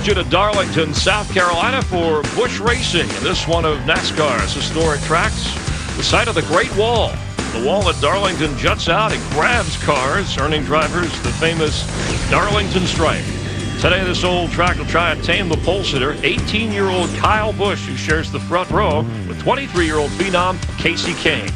sends you to Darlington, South Carolina for Busch Racing. This one of NASCAR's historic tracks, the site of the Great Wall. The wall at Darlington juts out and grabs cars, earning drivers the famous Darlington Stripe. Today, this old track will try and tame the pole sitter, 18-year-old Kyle Busch, who shares the front row with 23-year-old phenom Casey Kane.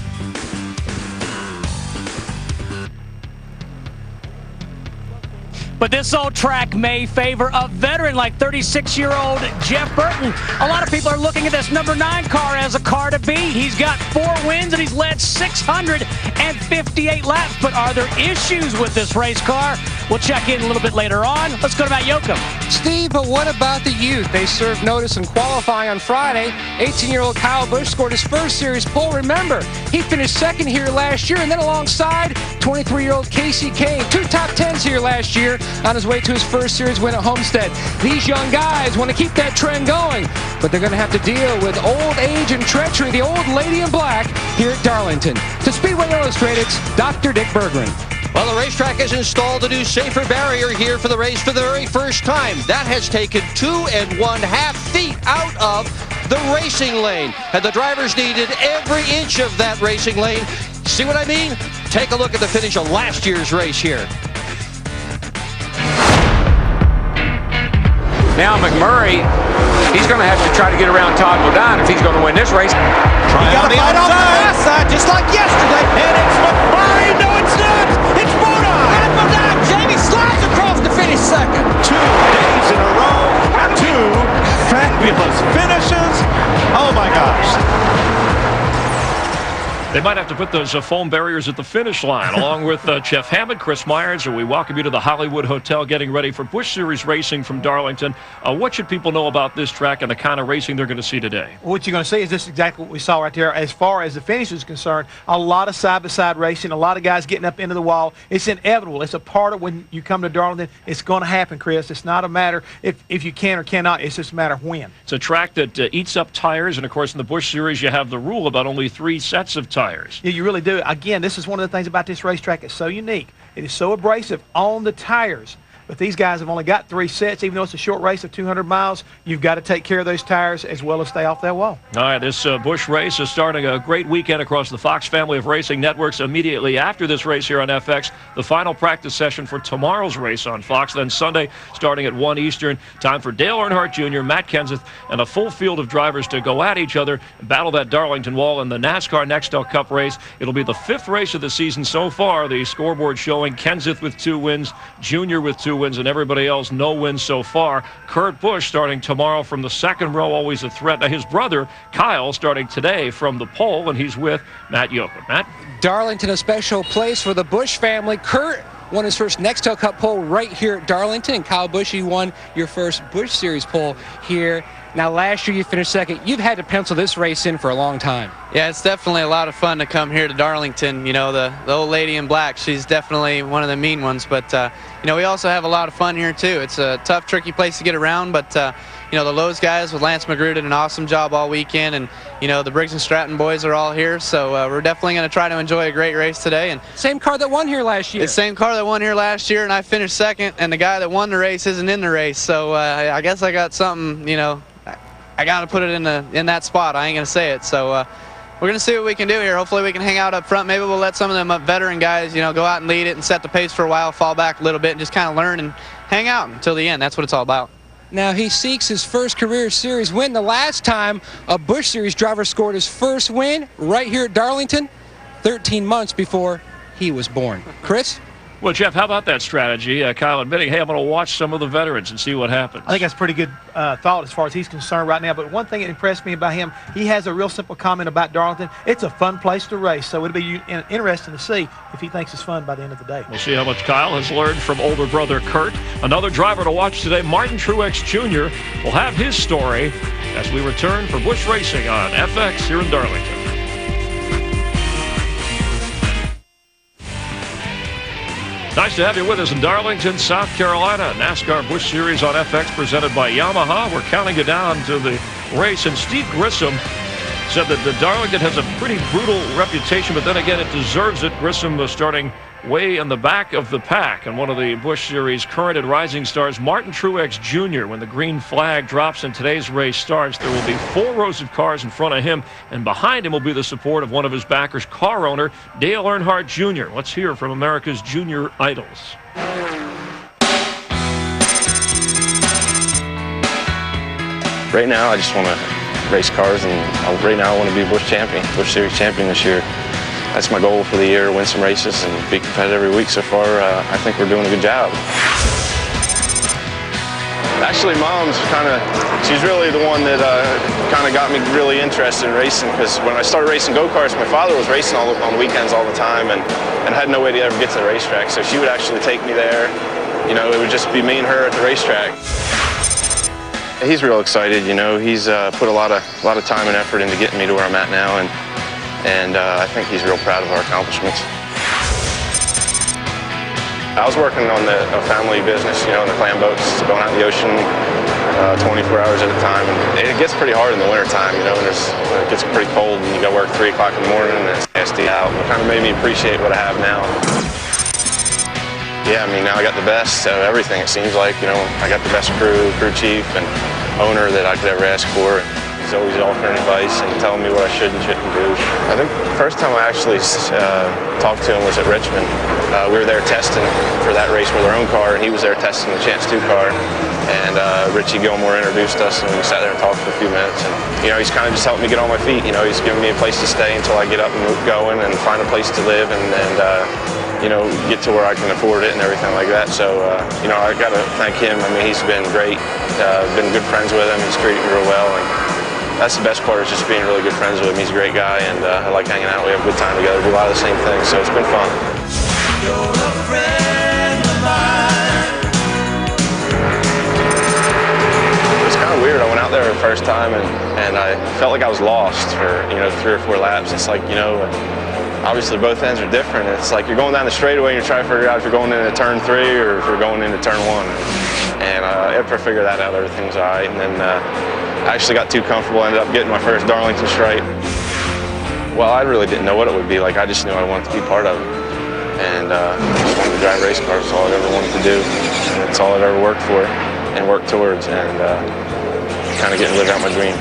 But this old track may favor a veteran like 36-year-old Jeff Burton. A lot of people are looking at this number 9 car as a car to beat. He's got 4 wins and he's led 658 laps. But are there issues with this race car? We'll check in a little bit later on. Let's go to Matt YOCUM. Steve, but what about the youth? They served notice in qualifying on Friday. 18-year-old Kyle Busch scored his first series pole. Remember, he finished second here last year, and then alongside 23-year-old Casey Kane. 2 top 10s here last year on his way to his first series win at Homestead. These young guys want to keep that trend going, but they're going to have to deal with old age and treachery, the old lady in black here at Darlington. To Speedway Illustrated's Dr. Dick Berggren. Well, the racetrack has installed a new safer barrier here for the race for the very first time. That has taken 2½ feet out of the racing lane. And the drivers needed every inch of that racing lane. See what I mean? Take a look at the finish of last year's race here. Now McMurray, he's going to have to try to get around Todd Bodine if he's going to win this race. He got a fight off the outside, just like yesterday. And it's McMurray. No, it's not. It's Bodine. And Bodine, Jamie slides across to finish second. 2 days in a row. 2 fabulous finishes. Oh, my gosh. They might have to put those foam barriers at the finish line. Along with Jeff Hammond, Chris Myers, and we welcome you to the Hollywood Hotel getting ready for Busch Series racing from Darlington. What should people know about this track and the kind of racing they're going to see today? What you're going to see is this exactly what we saw right there. As far as the finish is concerned, a lot of side-by-side racing, a lot of guys getting up into the wall. It's inevitable. It's a part of when you come to Darlington. It's going to happen, Chris. It's not a matter if you can or cannot. It's just a matter of when. It's a track that eats up tires, and, of course, in the Busch Series, you have the rule about only 3 sets of tires. Yeah, you really do. Again, this is one of the things about this racetrack. It's so unique. It is so abrasive on the tires. But these guys have only got 3 sets. Even though it's a short race of 200 miles, you've got to take care of those tires as well as stay off that wall. All right, this Busch race is starting a great weekend across the Fox family of racing networks. Immediately after this race here on FX, the final practice session for tomorrow's race on Fox. Then Sunday, starting at 1 Eastern, time for Dale Earnhardt Jr., Matt Kenseth, and a full field of drivers to go at each other and battle that Darlington wall in the NASCAR Nextel Cup race. It'll be the 5th race of the season so far. The scoreboard showing Kenseth with 2 wins, Jr. with 2 wins, and everybody else no wins so far. Kurt Busch starting tomorrow from the 2nd row, always a threat. Now his brother Kyle starting today from the pole, and he's with Matt YOCUM. Matt? Darlington, a special place for the Busch family. Kurt won his first Nextel Cup pole right here at Darlington, and Kyle Busch, you won your first Busch Series pole here. Now, last year you finished 2nd. You've had to pencil this race in for a long time. Yeah, it's definitely a lot of fun to come here to Darlington. You know, the old lady in black, she's definitely one of the mean ones. But, you know, we also have a lot of fun here, too. It's a tough, tricky place to get around. But, you know, the Lowe's guys with Lance McGrew did an awesome job all weekend. And, you know, the Briggs and Stratton boys are all here. So we're definitely going to try to enjoy a great race today. And same car that won here last year. The same car that won here last year, and I finished 2nd. And the guy that won the race isn't in the race. So I guess I got something, you know, I got to put it in that spot. I ain't going to say it. So we're going to see what we can do here. Hopefully we can hang out up front. Maybe we'll let some of them veteran guys, you know, go out and lead it and set the pace for a while, fall back a little bit, and just kind of learn and hang out until the end. That's what it's all about. Now he seeks his first career series win. The last time a Busch Series driver scored his first win right here at Darlington, 13 months before he was born. Chris? Well, Jeff, how about that strategy? Kyle admitting, hey, I'm going to watch some of the veterans and see what happens. I think that's a pretty good thought as far as he's concerned right now. But one thing that impressed me about him, he has a real simple comment about Darlington. It's a fun place to race, so it'll be interesting to see if he thinks it's fun by the end of the day. We'll see how much Kyle has learned from older brother Kurt. Another driver to watch today, Martin Truex Jr. will have his story as we return for Busch Racing on FX here in Darlington. Nice to have you with us in Darlington, South Carolina. NASCAR Busch Series on FX presented by Yamaha. We're counting you down to the race, and Steve Grissom said that the Darlington has a pretty brutal reputation, but then again, it deserves it. Grissom starting way in the back of the pack, and one of the Busch Series current and rising stars, Martin Truex Jr. When the green flag drops and today's race starts, there will be 4 rows of cars in front of him, and behind him will be the support of one of his backers, car owner Dale Earnhardt Jr. Let's hear from America's junior idols. Right now, I just want to race cars, and right now I want to be Busch champion, Busch Series champion this year. That's my goal for the year, win some races and be competitive every week. So far, I think we're doing a good job. Actually, Mom's she's really the one that kind of got me really interested in racing, because when I started racing go-karts, my father was racing on the weekends all the time and had no way to ever get to the racetrack. So she would actually take me there. You know, it would just be me and her at the racetrack. He's real excited, you know. He's put a lot of time and effort into getting me to where I'm at now, and I think he's real proud of our accomplishments. I was working on a family business, you know, in the clam boats, going out in the ocean 24 hours at a time, and it gets pretty hard in the winter time, you know, and it gets pretty cold, and you got to work 3 o'clock in the morning, and it's nasty out. It kind of made me appreciate what I have now. Yeah, I mean, now I got the best of everything, it seems like. You know, I got the best crew chief and owner that I could ever ask for. He's always offering advice and telling me what I should and shouldn't do. I think the first time I actually talked to him was at Richmond. We were there testing for that race with our own car, and he was there testing the Chance 2 car. And Richie Gilmore introduced us, and we sat there and talked for a few minutes. And, you know, he's kind of just helped me get on my feet. You know, he's giving me a place to stay until I get up and going and find a place to live and you know, get to where I can afford it and everything like that. So, you know, I got to thank him. I mean, he's been great. Been good friends with him. He's treated me real well. And that's the best part, is just being really good friends with him. He's a great guy, and I like hanging out. We have a good time together, do a lot of the same things, so it's been fun. You're a friend of mine. It was kind of weird. I went out there the first time, and I felt like I was lost for, you know, 3 or 4 laps. It's like, you know, obviously both ends are different. It's like you're going down the straightaway and you're trying to figure out if you're going into turn 3 or if you're going into turn 1. And after I figured that out, everything's all right. And then I actually got too comfortable. I ended up getting my first Darlington stripe. Well, I really didn't know what it would be like. I just knew I wanted to be part of it. And I just wanted to drive race cars. That's all I ever wanted to do. And it's all I've ever worked for and worked towards. And kind of getting to live out my dream.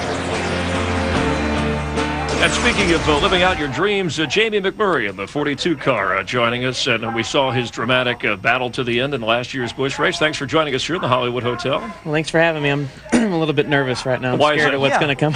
And speaking of living out your dreams, Jamie McMurray in the 42 car joining us, and we saw his dramatic battle to the end in last year's Busch race. Thanks for joining us here in the Hollywood Hotel. Well, thanks for having me. I'm a little bit nervous right now. I'm scared of what's going to come.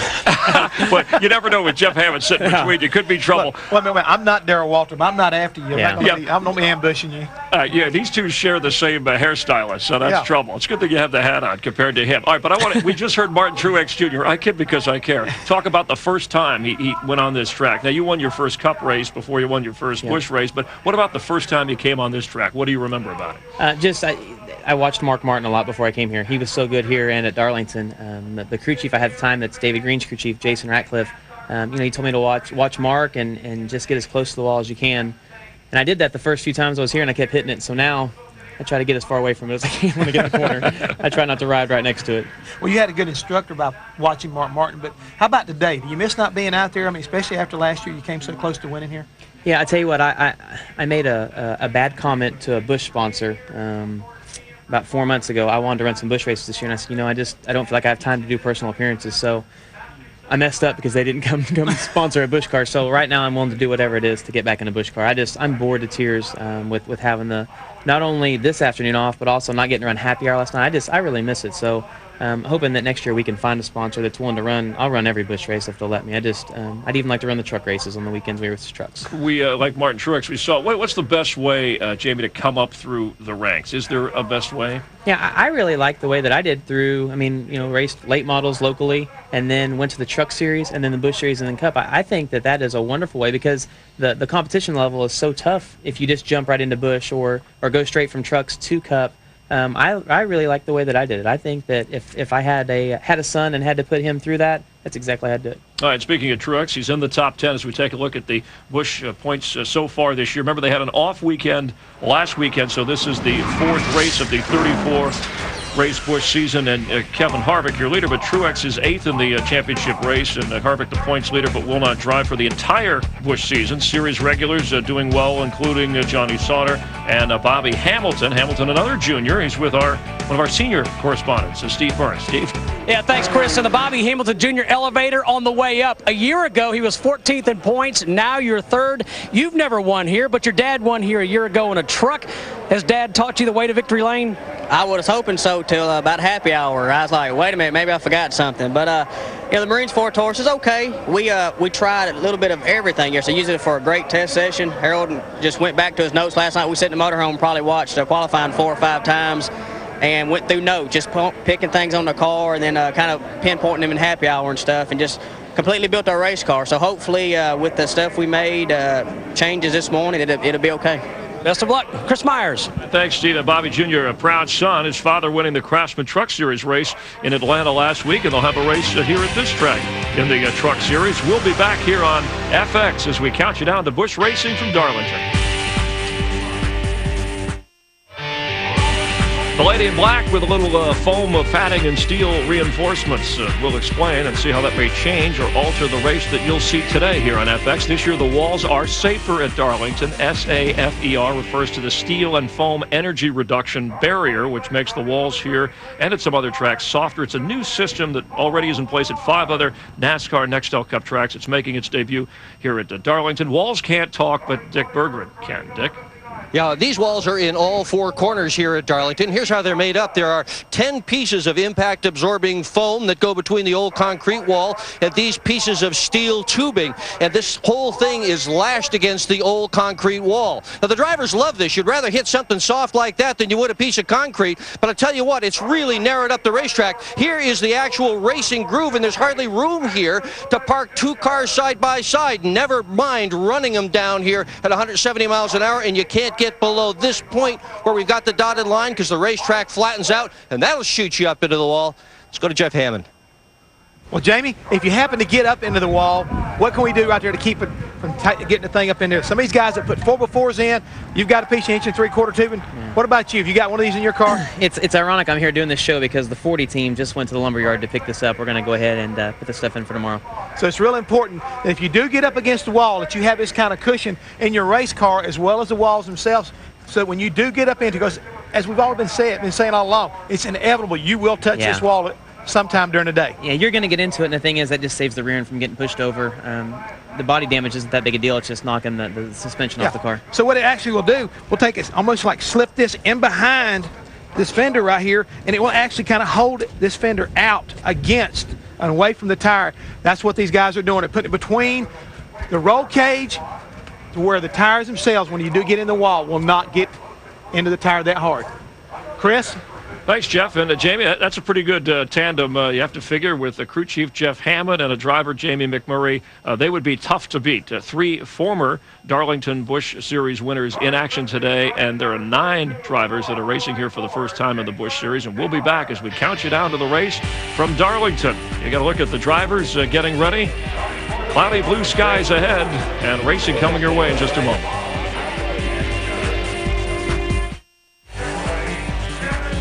Well, you never know with Jeff Hammond sitting between you. Could be trouble. Well, I'm not Darrell Waltrip. I'm not after you. I'm not going to be ambushing you. Yeah, these two share the same hairstylist, so that's trouble. It's good that you have the hat on compared to him. All right, but we just heard Martin Truex Jr. I kid because I care. Talk about the first time he went on this track. Now, you won your first Cup race before you won your first Busch race, but what about the first time you came on this track? What do you remember about it? I watched Mark Martin a lot before I came here. He was so good here and at Darlington. The crew chief I had at the time, that's David Green's crew chief, Jason Ratcliffe, you know, he told me to watch Mark and just get as close to the wall as you can. And I did that the first few times I was here, and I kept hitting it. So now I try to get as far away from it as I can when I get in the corner. I try not to ride right next to it. Well, you had a good instructor by watching Mark Martin, but how about today? Do you miss not being out there? I mean, especially after last year, you came so close to winning here. Yeah, I tell you what, I made a bad comment to a Busch sponsor about 4 months ago. I wanted to run some Busch races this year, and I said, you know, I don't feel like I have time to do personal appearances. So I messed up because they didn't come sponsor a Busch car. So right now I'm willing to do whatever it is to get back in a Busch car. I'm bored to tears with having not only this afternoon off, but also not getting to run happy hour last night. I really miss it. So hoping that next year we can find a sponsor that's willing to run. I'll run every Busch race if they'll let me. I'd even like to run the truck races on the weekends we race trucks. We like Martin Truex. We saw. What's the best way, Jamie, to come up through the ranks? Is there a best way? Yeah, I really like the way that I did through. I mean, you know, raced late models locally, and then went to the Truck Series, and then the Busch Series, and then Cup. I think that is a wonderful way, because the competition level is so tough if you just jump right into Busch or go straight from trucks to Cup. I really like the way that I did it. I think that if I had a son and had to put him through that, that's exactly how I'd do it. All right, speaking of Truex, he's in the top 10 as we take a look at the Busch points so far this year. Remember, they had an off weekend last weekend, so this is the 4th race of the 34 Ray's Busch season, and Kevin Harvick, your leader, but Truex is 8th in the championship race, and Harvick the points leader, but will not drive for the entire Busch season. Series regulars doing well, including Johnny Sauter and Bobby Hamilton. Hamilton, another junior. He's with one of our senior correspondents, Steve Burns. Steve? Yeah, thanks, Chris. And the Bobby Hamilton Jr. elevator on the way up. A year ago, he was 14th in points. Now you're 3rd. You've never won here, but your dad won here a year ago in a truck. Has Dad taught you the way to victory lane? I was hoping so till about happy hour. I was like, wait a minute, maybe I forgot something. But the Marines Ford Taurus is okay. We tried a little bit of everything here, so using it for a great test session. Harold just went back to his notes last night. We sat in the motorhome, probably watched qualifying 4 or 5 times, and went through notes, just picking things on the car, and then kind of pinpointing them in happy hour and stuff, and just completely built our race car. So hopefully with the stuff we made, changes this morning, it'll be okay. Best of luck, Chris Myers. Thanks, Steve. Bobby Jr., a proud son. His father winning the Craftsman Truck Series race in Atlanta last week, and they'll have a race here at this track in the Truck Series. We'll be back here on FX as we count you down to Busch Racing from Darlington. The lady in black with a little foam padding and steel reinforcements. We'll explain and see how that may change or alter the race that you'll see today here on FX. This year the walls are safer at Darlington. SAFER refers to the steel and foam energy reduction barrier, which makes the walls here and at some other tracks softer. It's a new system that already is in place at 5 other NASCAR Nextel Cup tracks. It's making its debut here at Darlington. Walls can't talk, but Dick BERGGREN can. Dick? Yeah, these walls are in all 4 corners here at Darlington. Here's how they're made up. There are 10 pieces of impact-absorbing foam that go between the old concrete wall and these pieces of steel tubing. And this whole thing is lashed against the old concrete wall. Now, the drivers love this. You'd rather hit something soft like that than you would a piece of concrete. But I tell you what, it's really narrowed up the racetrack. Here is the actual racing groove, and there's hardly room here to park 2 cars side by side. Never mind running them down here at 170 miles an hour, and you can't get below this point where we've got the dotted line because the racetrack flattens out, and that'll shoot you up into the wall. Let's go to Jeff Hammond. Well, Jamie, if you happen to get up into the wall, what can we do right there to keep it from getting the thing up in there? Some of these guys that put 4x4s in, you've got a piece of 1 3/4 tubing. What about you? Have you got one of these in your car? It's ironic I'm here doing this show because the 40 team just went to the lumberyard to pick this up. We're going to go ahead and put this stuff in for tomorrow. So it's real important that if you do get up against the wall, that you have this kind of cushion in your race car as well as the walls themselves, so that when you do get up into it, because as we've all been saying all along, it's inevitable you will touch this wall sometime during the day. Yeah, you're going to get into it, and the thing is that just saves the rear end from getting pushed over. The body damage isn't that big a deal. It's just knocking the suspension off the car. So what it actually will do, we'll take it almost like slip this in behind this fender right here, and it will actually kind of hold this fender out against and away from the tire. That's what these guys are doing. They're putting it between the roll cage to where the tires themselves, when you do get in the wall, will not get into the tire that hard. Chris? Thanks, Jeff. And Jamie, that's a pretty good tandem. You have to figure with the crew chief, Jeff Hammond, and a driver, Jamie McMurray, they would be tough to beat. 3 former Darlington Busch Series winners in action today, and there are 9 drivers that are racing here for the first time in the Busch Series, and we'll be back as we count you down to the race from Darlington. You got to look at the drivers getting ready. Cloudy blue skies ahead, and racing coming your way in just a moment.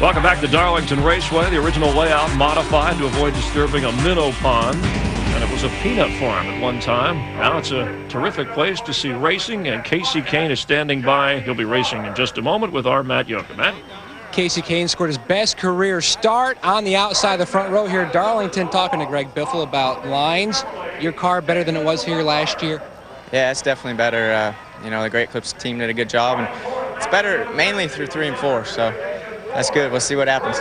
Welcome back to Darlington Raceway. The original layout modified to avoid disturbing a minnow pond, and it was a peanut farm at one time. Now it's a terrific place to see racing, and Casey Kane is standing by. He'll be racing in just a moment with our Matt YOCUM. Matt? Casey Kane scored his best career start on the outside of the front row here at Darlington. Talking to Greg Biffle about lines. Your car better than it was here last year? Yeah, it's definitely better. The Great Clips team did a good job, and it's better mainly through 3 and 4, so that's good. We'll see what happens.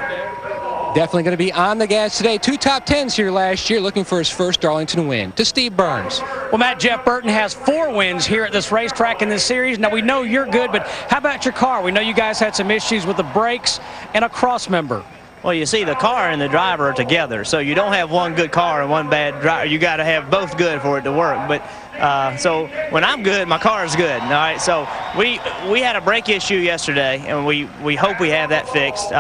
Definitely going to be on the gas today. 2 top 10s here last year, looking for his first Darlington win. To Steve Burns. Well, Matt, Jeff Burton has 4 wins here at this racetrack in this series. Now, we know you're good, but how about your car? We know you guys had some issues with the brakes and a cross member. Well, you see, the car and the driver are together, so you don't have one good car and one bad driver. You got to have both good for it to work. But so when I'm good, my car is good. All right. So we had a brake issue yesterday, and we hope we have that fixed.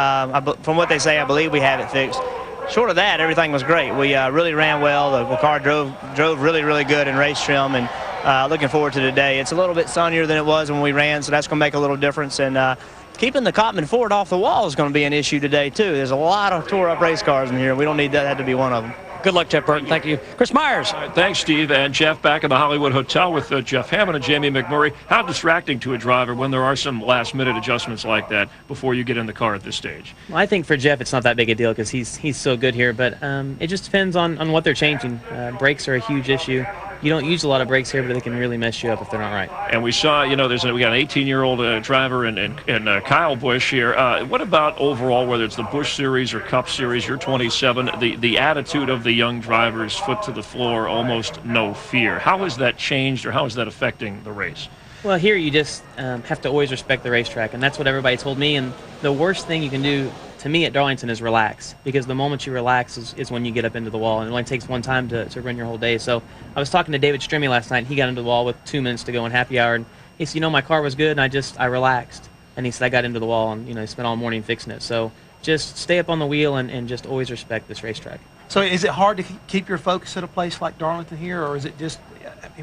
From what they say, I believe we have it fixed. Short of that, everything was great. We really ran well. The car drove really, really good in race trim, and looking forward to today. It's a little bit sunnier than it was when we ran, so that's going to make a little difference. And keeping the Cotman Ford off the wall is going to be an issue today, too. There's a lot of tore-up race cars in here. We don't need that to be one of them. Good luck, Jeff Burton. Thank you. Chris Myers. Thanks, Steve. And Jeff, back in the Hollywood Hotel with Jeff Hammond and Jamie McMurray. How distracting to a driver when there are some last-minute adjustments like that before you get in the car at this stage? Well, I think for Jeff it's not that big a deal because he's so good here, but it just depends on what they're changing. Brakes are a huge issue. You don't use a lot of brakes here, but they can really mess you up if they're not right. And we saw, we got an 18-year-old driver in Kyle Busch here. What about overall, whether it's the Busch Series or Cup Series, you're 27, the attitude of the young drivers, foot to the floor, almost no fear. How has that changed, or how is that affecting the race? Well, here you just have to always respect the racetrack, and that's what everybody told me. And the worst thing you can do to me at Darlington is relax, because the moment you relax is when you get up into the wall, and it only takes one time to run your whole day. So I was talking to David Strimmy last night, and he got into the wall with 2 minutes to go in happy hour, and he said, my car was good, and I relaxed. And he said, I got into the wall, and, he spent all morning fixing it. So just stay up on the wheel and just always respect this racetrack. So is it hard to keep your focus at a place like Darlington here, or is it just,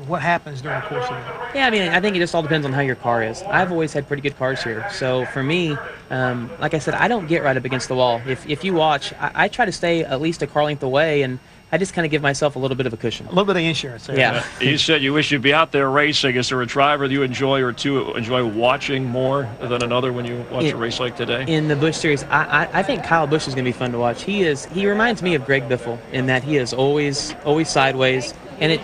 what happens during the course of it? Yeah, I think it just all depends on how your car is. I've always had pretty good cars here. So for me, like I said, I don't get right up against the wall. If you watch, I try to stay at least a car length away, and I just kind of give myself a little bit of a cushion. A little bit of insurance. There. Yeah. You said you wish you'd be out there racing. Is there a driver that you enjoy or two enjoy watching more than another when you watch a race like today? In the Busch Series, I think Kyle Busch is going to be fun to watch. He reminds me of Greg Biffle in that he is always sideways. And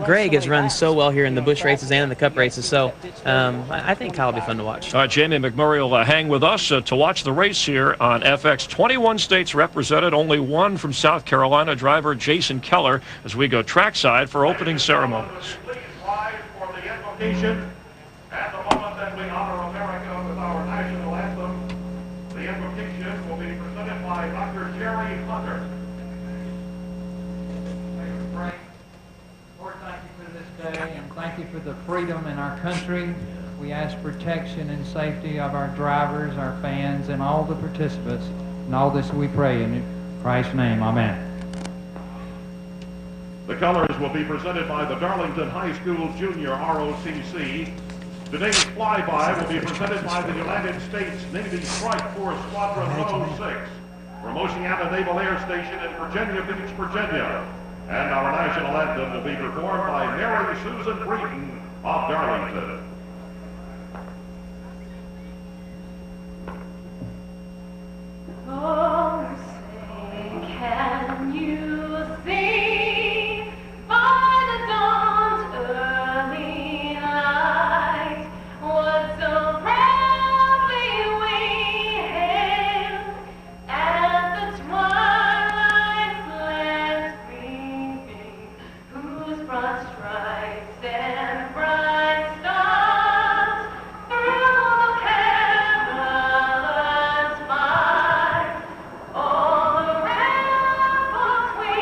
Greg has run so well here in the Busch races and in the Cup races, so I think Kyle will be fun to watch. All right, Jamie McMurray will hang with us to watch the race here on FX. 21 states represented, only one from South Carolina, driver Jason Keller, as we go trackside for opening ceremonies. At the moment that we honor America with our national anthem, the invocation will be presented by Dr. Jerry Hunter. Frank, Lord, thank you for this day, and thank you for the freedom in our country. We ask protection and safety of our drivers, our fans, and all the participants. And all this we pray in Christ's name. Amen. The colors will be presented by the Darlington High School Junior ROTC. Today's flyby will be presented by the United States Navy Strike Force Squadron 106 from Oceana Naval Air Station in Virginia Beach, Virginia. And our national anthem will be performed by Mary Susan Breeden of Darlington. Oh, say, can you see by the dawn's early light what so proudly we hailed at the twilight's last gleaming, whose broad stripes and bright stars through the perilous fight, all the ramparts we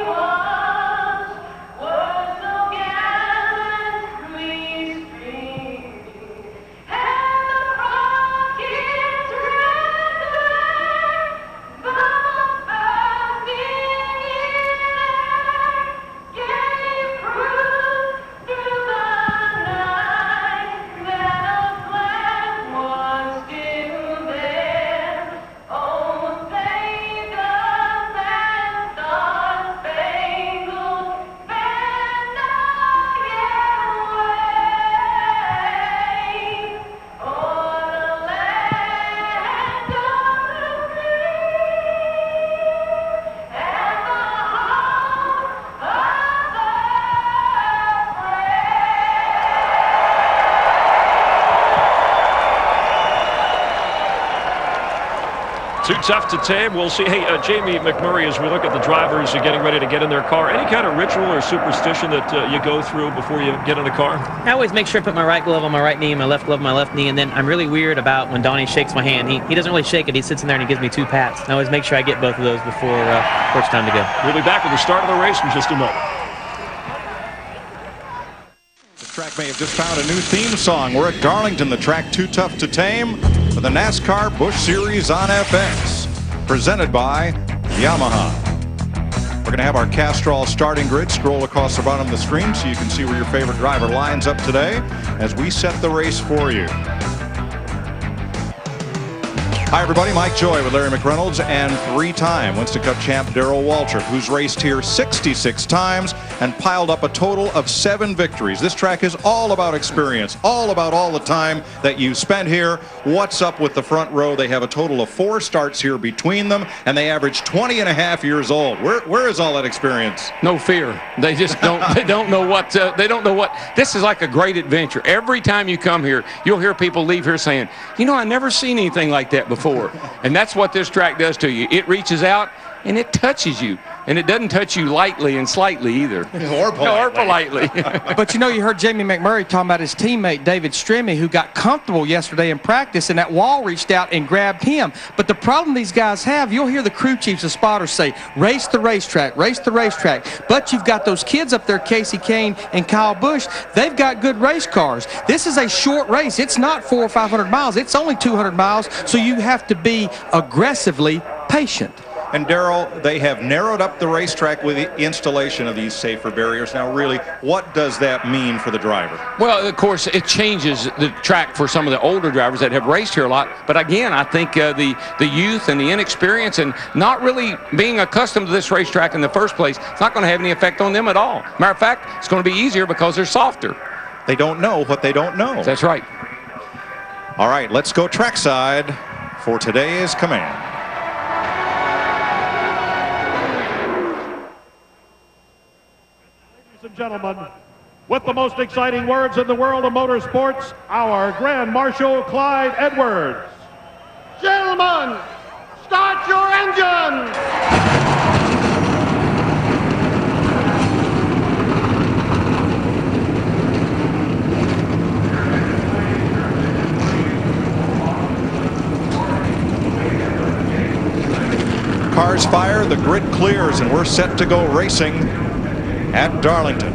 watched were so gallantly streaming, and the rockets' red glare from bursting in air gave proof through the night that a flag was still there. Oh, save us and star-spangled banner yet wave o'er the land of the free and the home of the Too tough to tame. We'll see. Hey, Jamie McMurray, as we look at the drivers getting ready to get in their car, any kind of ritual or superstition that you go through before you get in the car? I always make sure I put my right glove on my right knee and my left glove on my left knee, and then I'm really weird about when Donnie shakes my hand. He doesn't really shake it. He sits in there and he gives me 2 pats. And I always make sure I get both of those before it's time to go. We'll be back with the start of the race in just a moment. The track may have just found a new theme song. We're at Darlington, the track Too Tough to Tame, for the NASCAR Busch Series on FX, presented by Yamaha. We're going to have our Castrol starting grid scroll across the bottom of the screen so you can see where your favorite driver lines up today as we set the race for you. Hi, everybody. Mike Joy with Larry McReynolds and three-time Winston Cup champ Darrell Waltrip, who's raced here 66 times and piled up a total of 7 victories. This track is all about experience, all about all the time that you spent here. What's up with the front row? They have a total of 4 starts here between them, and they average 20 and a half years old. Where is all that experience? No fear. They just don't. They don't know what. They don't know what. This is like a great adventure. Every time you come here, you'll hear people leave here saying, "You know, I never seen anything like that before." And that's what this track does to you. It reaches out and it touches you. And it doesn't touch you lightly and slightly either. Or politely. But you know, you heard Jamie McMurray talking about his teammate David Stremme, who got comfortable yesterday in practice, and that wall reached out and grabbed him. But the problem these guys have, you'll hear the crew chiefs and spotters say, race the racetrack, race the racetrack. But you've got those kids up there, Casey Kane and Kyle Busch. They've got good race cars. This is a short race. It's not 400 or 500 miles. It's only 200 miles, so you have to be aggressively patient. And Darrell, they have narrowed up the racetrack with the installation of these safer barriers. Now, really, what does that mean for the driver? Well, of course, it changes the track for some of the older drivers that have raced here a lot. But again, I think the youth and the inexperience and not really being accustomed to this racetrack in the first place, it's not going to have any effect on them at all. Matter of fact, it's going to be easier because they're softer. They don't know what they don't know. That's right. All right, let's go trackside for today's command. Ladies and gentlemen, with the most exciting words in the world of motorsports, our Grand Marshal Clyde Edwards. Gentlemen, start your engine! Cars fire, the grid clears, and we're set to go racing at Darlington.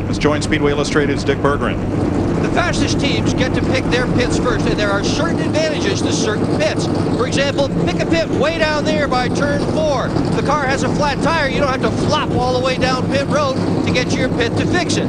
This Joint Speedway Illustrated's Dick Berggren. The fastest teams get to pick their pits first, and there are certain advantages to certain pits. For example, pick a pit way down there by turn 4. If the car has a flat tire, you don't have to flop all the way down pit road to get to your pit to fix it.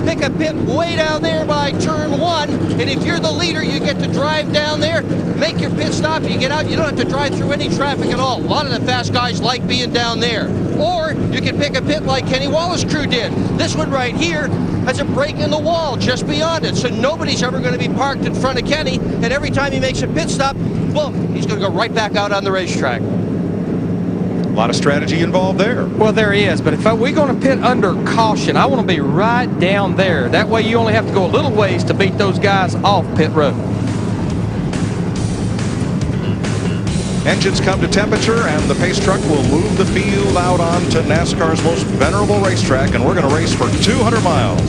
Pick a pit way down there by turn 1, and if you're the leader, you get to drive down there, make your pit stop, you get out, you don't have to drive through any traffic at all. A lot of the fast guys like being down there. Or you can pick a pit like Kenny Wallace' crew did. This one right here has a break in the wall just beyond it, so nobody's ever going to be parked in front of Kenny, and every time he makes a pit stop, boom, he's going to go right back out on the racetrack. A lot of strategy involved there. Well, there is, but if we're going to pit under caution, I want to be right down there. That way you only have to go a little ways to beat those guys off pit road. Engines come to temperature, and the pace truck will move the field out onto NASCAR's most venerable racetrack, and we're going to race for 200 miles.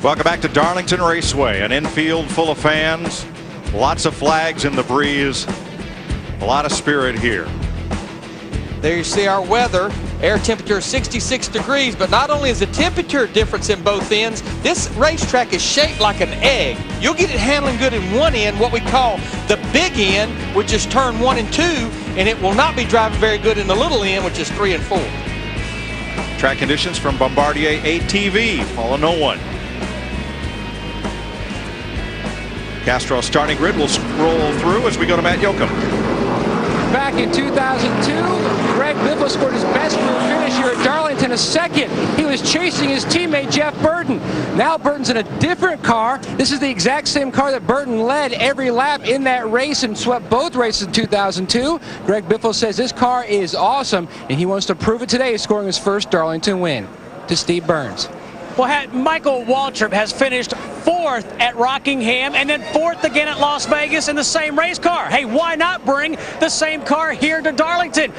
Welcome back to Darlington Raceway, an infield full of fans, lots of flags in the breeze, a lot of spirit here. There you see our weather. Air temperature is 66 degrees, but not only is the temperature difference in both ends, this racetrack is shaped like an egg. You'll get it handling good in one end, what we call the big end, which is turn 1 and 2, and it will not be driving very good in the little end, which is 3 and 4. Track conditions from Bombardier ATV, follow no one. Castro starting grid will scroll through as we go to Matt YOCUM. Back in 2002, Greg Biffle scored his best career finish here at Darlington, a second. He was chasing his teammate Jeff Burton. Now Burton's in a different car. This is the exact same car that Burton led every lap in that race and swept both races in 2002. Greg Biffle says this car is awesome, and he wants to prove it today, scoring his first Darlington win. To Steve Burns. Well, Michael Waltrip has finished 4th at Rockingham and then 4th again at Las Vegas in the same race car. Hey, why not bring the same car here to Darlington?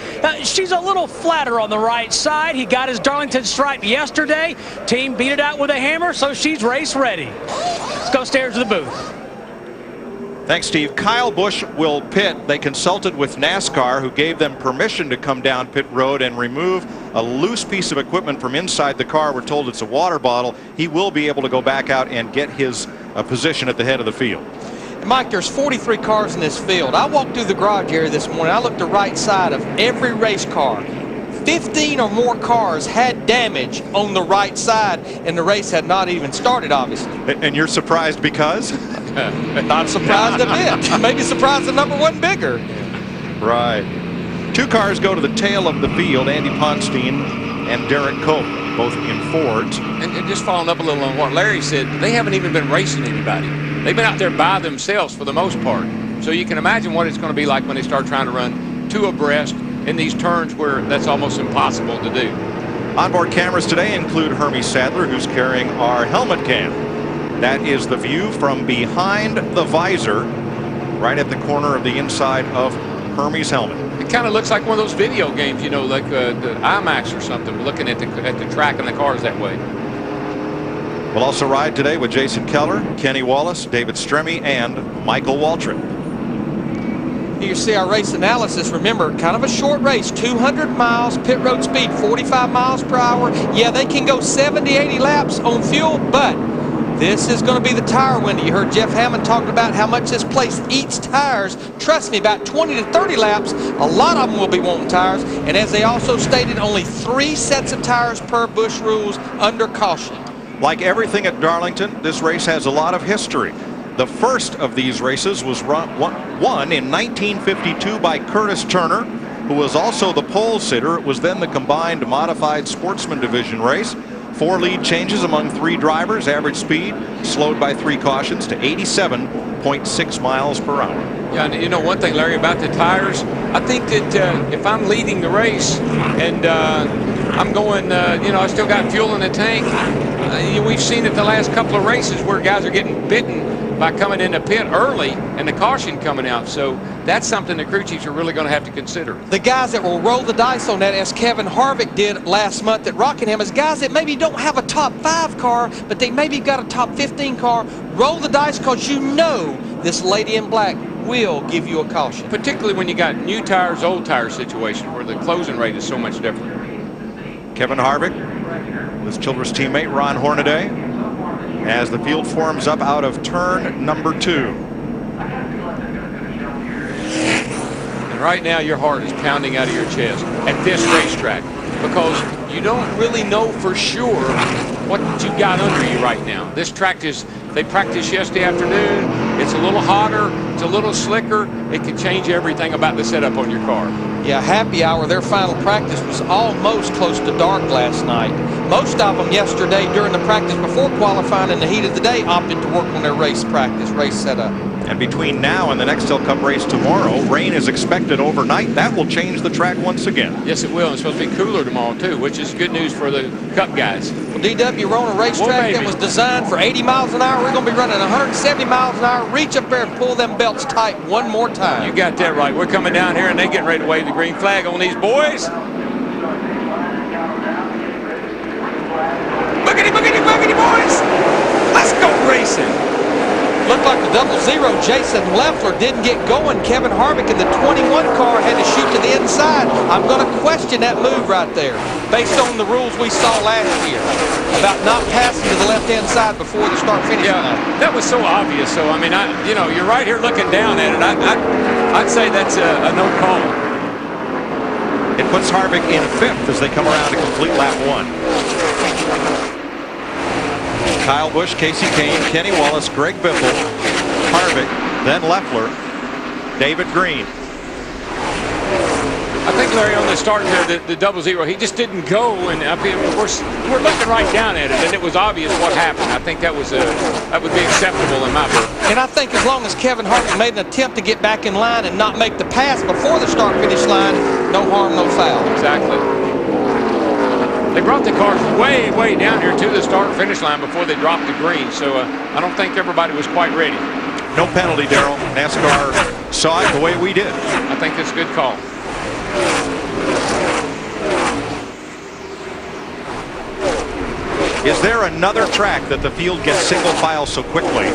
She's a little flatter on the right side. He got his Darlington stripe yesterday. Team beat it out with a hammer, so she's race ready. Let's go upstairs to the booth. Thanks, Steve. Kyle Busch will pit. They consulted with NASCAR, who gave them permission to come down pit road and remove a loose piece of equipment from inside the car. We're told it's a water bottle. He will be able to go back out and get his position at the head of the field. Mike, there's 43 cars in this field. I walked through the garage area this morning. I looked the right side of every race car. 15 or more cars had damage on the right side, and the race had not even started, obviously. And you're surprised because? Not surprised a bit. Maybe surprised the number wasn't bigger. Right. 2 cars go to the tail of the field, Andy Ponstein and Derek Cope, both in Fords. And just following up a little on what Larry said, they haven't even been racing anybody. They've been out there by themselves for the most part. So you can imagine what it's going to be like when they start trying to run 2 abreast in these turns where that's almost impossible to do. Onboard cameras today include Hermie Sadler, who's carrying our helmet cam. That is the view from behind the visor, right at the corner of the inside of Hermie's helmet. It kind of looks like one of those video games, you know, like the IMAX or something, looking at the track and the cars that way. We'll also ride today with Jason Keller, Kenny Wallace, David Stremme, and Michael Waltrip. Here you see our race analysis. Remember, kind of a short race, 200 miles, pit road speed 45 miles per hour. Yeah, they can go 70, 80 laps on fuel, but this is going to be the tire window. You heard Jeff Hammond talking about how much this place eats tires. Trust me, about 20 to 30 laps, a lot of them will be wanting tires. And as they also stated, only 3 sets of tires per Busch rules under caution. Like everything at Darlington, this race has a lot of history. The first of these races was won in 1952 by Curtis Turner, who was also the pole sitter. It was then the combined modified sportsman division race. 4 lead changes among 3 drivers. Average speed slowed by 3 cautions to 87.6 miles per hour. Yeah, and you know one thing, Larry, about the tires, I think that if I'm leading the race and I'm going, you know, I still got fuel in the tank, we've seen it the last couple of races where guys are getting bitten by coming in the pit early and the caution coming out. So that's something the crew chiefs are really going to have to consider. The guys that will roll the dice on that, as Kevin Harvick did last month at Rockingham, is guys that maybe don't have a top 5 car, but they maybe got a top 15 car. Roll the dice because you know this lady in black will give you a caution. Particularly when you got new tires, old tire situation where the closing rate is so much different. Kevin Harvick, his Childress teammate Ron Hornaday, as the field forms up out of turn number 2. And right now your heart is pounding out of your chest at this racetrack because you don't really know for sure what you got under you right now. This track is, they practiced yesterday afternoon. It's a little hotter, it's a little slicker. It can change everything about the setup on your car. Yeah, happy hour, their final practice was almost close to dark last night. Most of them yesterday during the practice before qualifying in the heat of the day opted to work on their race practice, race setup. And between now and the Nextel Cup race tomorrow, rain is expected overnight. That will change the track once again. Yes, it will. And it's supposed to be cooler tomorrow, too, which is good news for the Cup guys. Well, DW, we're on a racetrack that was designed for 80 miles an hour. We're going to be running 170 miles an hour. Reach up there and pull them belts tight one more time. You got that right. We're coming down here, and they're getting ready to wave the green flag on these boys. Boogity, boogity, boogity, boys. Let's go racing. Looked like the 00 Jason Leffler didn't get going. Kevin Harvick in the 21 car had to shoot to the inside. I'm going to question that move right there based on the rules we saw last year about not passing to the left-hand side before the start-finish line. That was so obvious. So, I mean, you know, you're right here looking down at it. I'd say that's a no call. It puts Harvick in 5th as they come around to complete lap 1. Kyle Busch, Casey Kane, Kenny Wallace, Greg Biffle, Harvick, then Leffler, David Green. I think, Larry, on the start there, the 00, he just didn't go, and we're looking right down at it, and it was obvious what happened. I think that would be acceptable in my book. And I think as long as Kevin Harvick made an attempt to get back in line and not make the pass before the start-finish line, no harm, no foul. Exactly. They brought the cars way, way down here to the start-finish line before they dropped the green, so I don't think everybody was quite ready. No penalty, Darrell. NASCAR saw it the way we did. I think it's a good call. Is there another track that the field gets single file so quickly,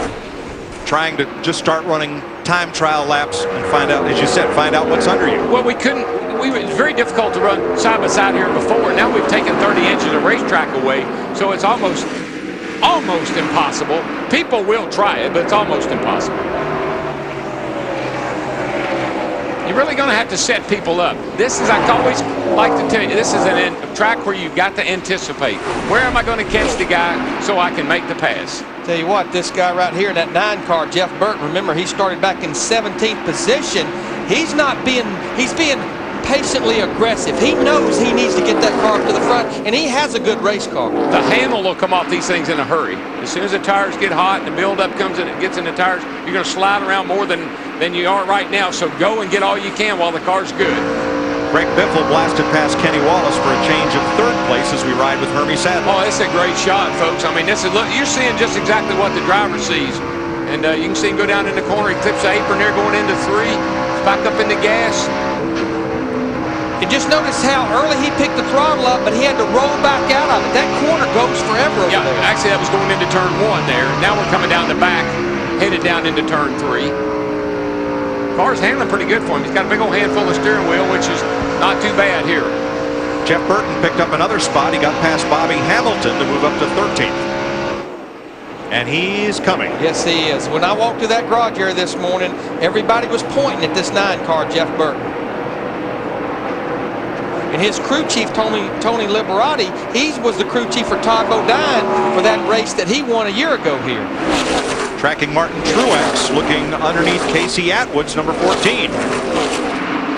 trying to just start running time trial laps and find out, as you said, find out what's under you? Well, we couldn't. It's very difficult to run side by side here before. Now we've taken 30 inches of racetrack away, so it's almost impossible. People will try it, but it's almost impossible. You're really going to have to set people up. This is, I always like to tell you, this is a track where you've got to anticipate. Where am I going to catch the guy so I can make the pass? Tell you what, this guy right here, that 9 car, Jeff Burton, remember he started back in 17th position. He's being patiently aggressive. He knows he needs to get that car up to the front, and he has a good race car. The handle will come off these things in a hurry. As soon as the tires get hot and the buildup comes in, it gets in the tires, you're going to slide around more than you are right now. So go and get all you can while the car's good. Greg Biffle blasted past Kenny Wallace for a change of 3rd place as we ride with Hermie Sadler. Oh, it's a great shot, folks. I mean, this is, look, you're seeing just exactly what the driver sees. And you can see him go down in the corner. He clips the apron there going into 3. He's back up in the gas. And just notice how early he picked the throttle up, but he had to roll back out of it. That corner goes forever over there. Actually, that was going into turn 1 there. Now we're coming down the back, headed down into turn 3. Car's handling pretty good for him. He's got a big old handful of steering wheel, which is not too bad here. Jeff Burton picked up another spot. He got past Bobby Hamilton to move up to 13th. And he's coming. Yes, he is. When I walked through that garage area this morning, everybody was pointing at this 9 car, Jeff Burton. And his crew chief, Tony Liberati, he was the crew chief for Todd Bodine for that race that he won a year ago here. Tracking Martin Truex, looking underneath Casey Atwood's number 14.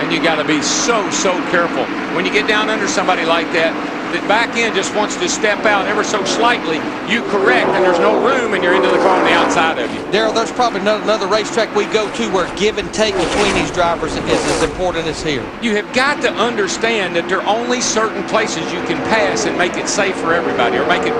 And you got to be so careful when you get down under somebody like that. The back end just wants to step out ever so slightly. You correct, and there's no room, and you're into the car on the outside of you. Darryl, there's probably another racetrack we go to where give and take between these drivers is as important as here. You have got to understand that there are only certain places you can pass and make it safe for everybody, or make it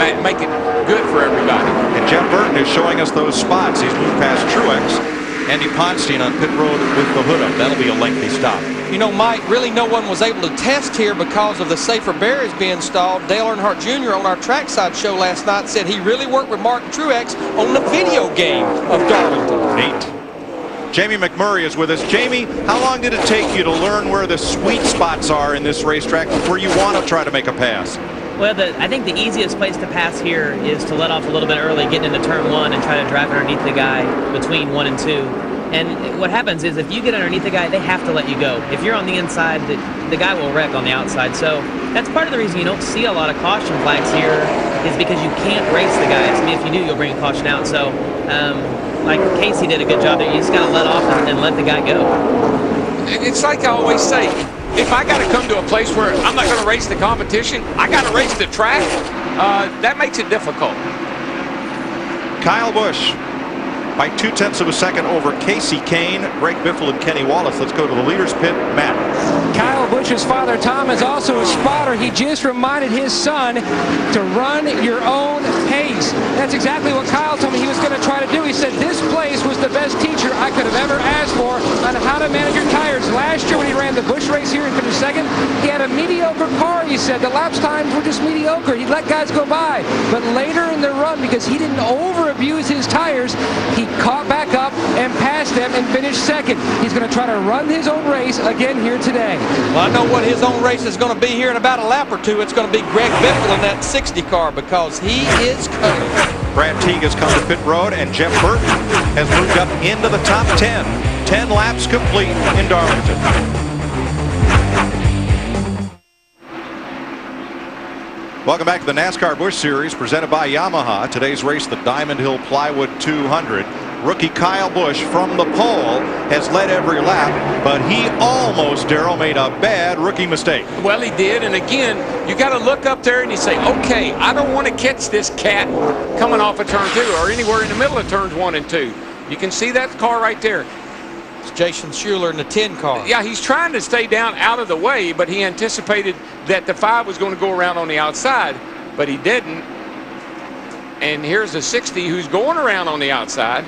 good for everybody. And Jeff Burton is showing us those spots. He's moved past Truex. Andy Ponstein on pit road with the hood up. That'll be a lengthy stop. You know, Mike, really no one was able to test here because of the safer barriers being installed. Dale Earnhardt Jr. on our trackside show last night said he really worked with Martin Truex on the video game of Darlington. Neat. Jamie McMurray is with us. Jamie, how long did it take you to learn where the sweet spots are in this racetrack where you want to try to make a pass? Well, I think the easiest place to pass here is to let off a little bit early, getting into turn 1 and try to drive underneath the guy between 1 and 2. And what happens is if you get underneath the guy, they have to let you go. If you're on the inside, the guy will wreck on the outside. So that's part of the reason you don't see a lot of caution flags here is because you can't race the guys. I mean, if you do, you'll bring a caution out. So like Casey did a good job there. You just got to let off and let the guy go. It's like I always say, if I got to come to a place where I'm not going to race the competition, I got to race the track, that makes it difficult. Kyle Busch by 0.2 of a second over Casey Kane, Greg Biffle, and Kenny Wallace. Let's go to the leaders pit. Matt. Kyle Busch's father, Tom, is also a spotter. He just reminded his son to run your own pace. That's exactly what Kyle told me he was going to try to do. He said this place was the best teacher I could have ever asked for on how to manage your tires. Last year when he ran the Busch race here and finished second, he had a mediocre car, he said. The lapse times were just mediocre. He let guys go by. But later in the run, because he didn't over-abuse his tires, he caught back up and passed them and finished second. He's going to try to run his own race again here today. Well, I know what his own race is going to be here in about a lap or two. It's going to be Greg Biffle in that 60 car because he is coming. Brad Teague has come to pit road, and Jeff Burton has moved up into the top 10. 10 laps complete in Darlington. Welcome back to the NASCAR Busch Series presented by Yamaha. Today's race, the Diamond Hill Plywood 200. Rookie Kyle Busch from the pole has led every lap, but he almost, Darryl, made a bad rookie mistake. Well, he did, and again, you got to look up there and you say, okay, I don't want to catch this cat coming off of turn 2 or anywhere in the middle of turns 1 and 2. You can see that car right there. It's Jason Schuler in the 10 car. Yeah, he's trying to stay down out of the way, but he anticipated that the 5 was going to go around on the outside, but he didn't. And here's a 60 who's going around on the outside.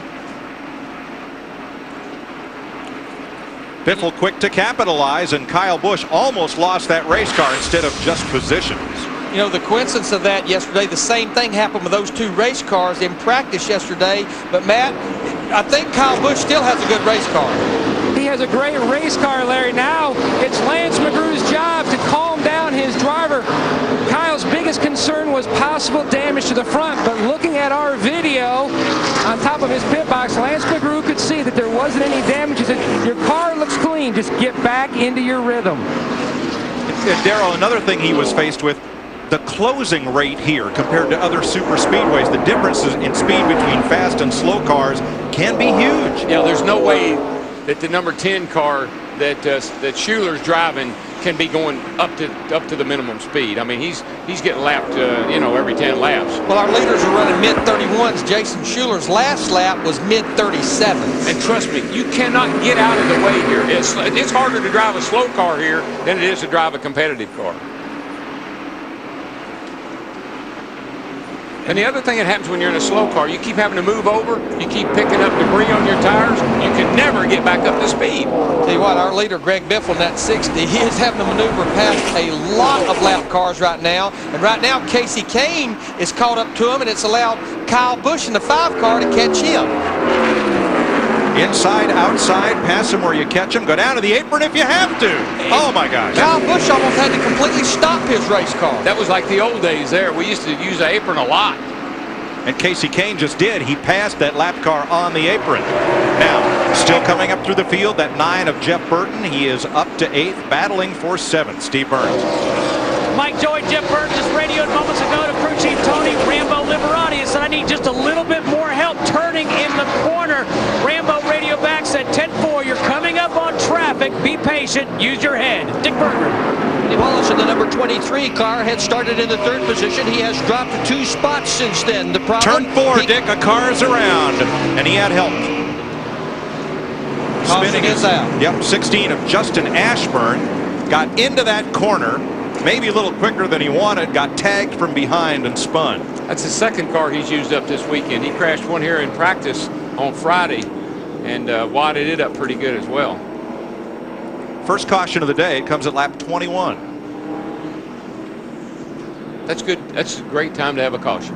Biffle quick to capitalize, and Kyle Busch almost lost that race car instead of just positions. You know, the coincidence of that yesterday, the same thing happened with those 2 race cars in practice yesterday. But, Matt, I think Kyle Busch still has a good race car. He has a great race car, Larry. Now it's Lance McGrew's job to calm down his driver. Kyle's biggest concern was possible damage to the front, but looking at our video on top of his pit box, Lance McGrew could see that there wasn't any damage. He said, your car looks clean. Just get back into your rhythm. Darrell, another thing he was faced with, the closing rate here compared to other super speedways. The differences in speed between fast and slow cars can be huge. Yeah, there's no way that the number 10 car that Schuler's driving can be going up to the minimum speed. I mean, he's getting lapped, you know, every 10 laps. Well, our leaders are running mid-31s. Jason Schuler's last lap was mid-37s. And trust me, you cannot get out of the way here. It's harder to drive a slow car here than it is to drive a competitive car. And the other thing that happens when you're in a slow car, you keep having to move over, you keep picking up debris on your tires, you can never get back up to speed. Tell you what, our leader, Greg Biffle, in that 60, he is having to maneuver past a lot of lap cars right now. And right now, Casey Kane is caught up to him, and it's allowed Kyle Busch in the 5 car to catch him. Inside, outside, pass him where you catch him. Go down to the apron if you have to. Oh, my gosh. Kyle Busch almost had to completely stop his race car. That was like the old days there. We used to use the apron a lot. And Casey Kane just did. He passed that lap car on the apron. Now, still coming up through the field, that 9 of Jeff Burton. He is up to 8th, battling for 7th. Steve Burns. Mike Joy, Jeff Burton just radioed moments ago to crew chief Tony Rambo Liberati and said, I need just a little bit more help turning in the corner. Rambo radio back, said 10-4, you're coming up on traffic. Be patient. Use your head. Dick Berggren. Wallace in the number 23 car had started in the 3rd position. He has dropped 2 spots since then. The problem, Turn 4, Dick. A car is around, and he had help. Spinning is out. Yep, 16 of Justin Ashburn got into that corner, maybe a little quicker than he wanted, got tagged from behind and spun. That's the 2nd car he's used up this weekend. He crashed one here in practice on Friday and wadded it up pretty good as well. First caution of the day. It comes at lap 21. That's good. That's a great time to have a caution.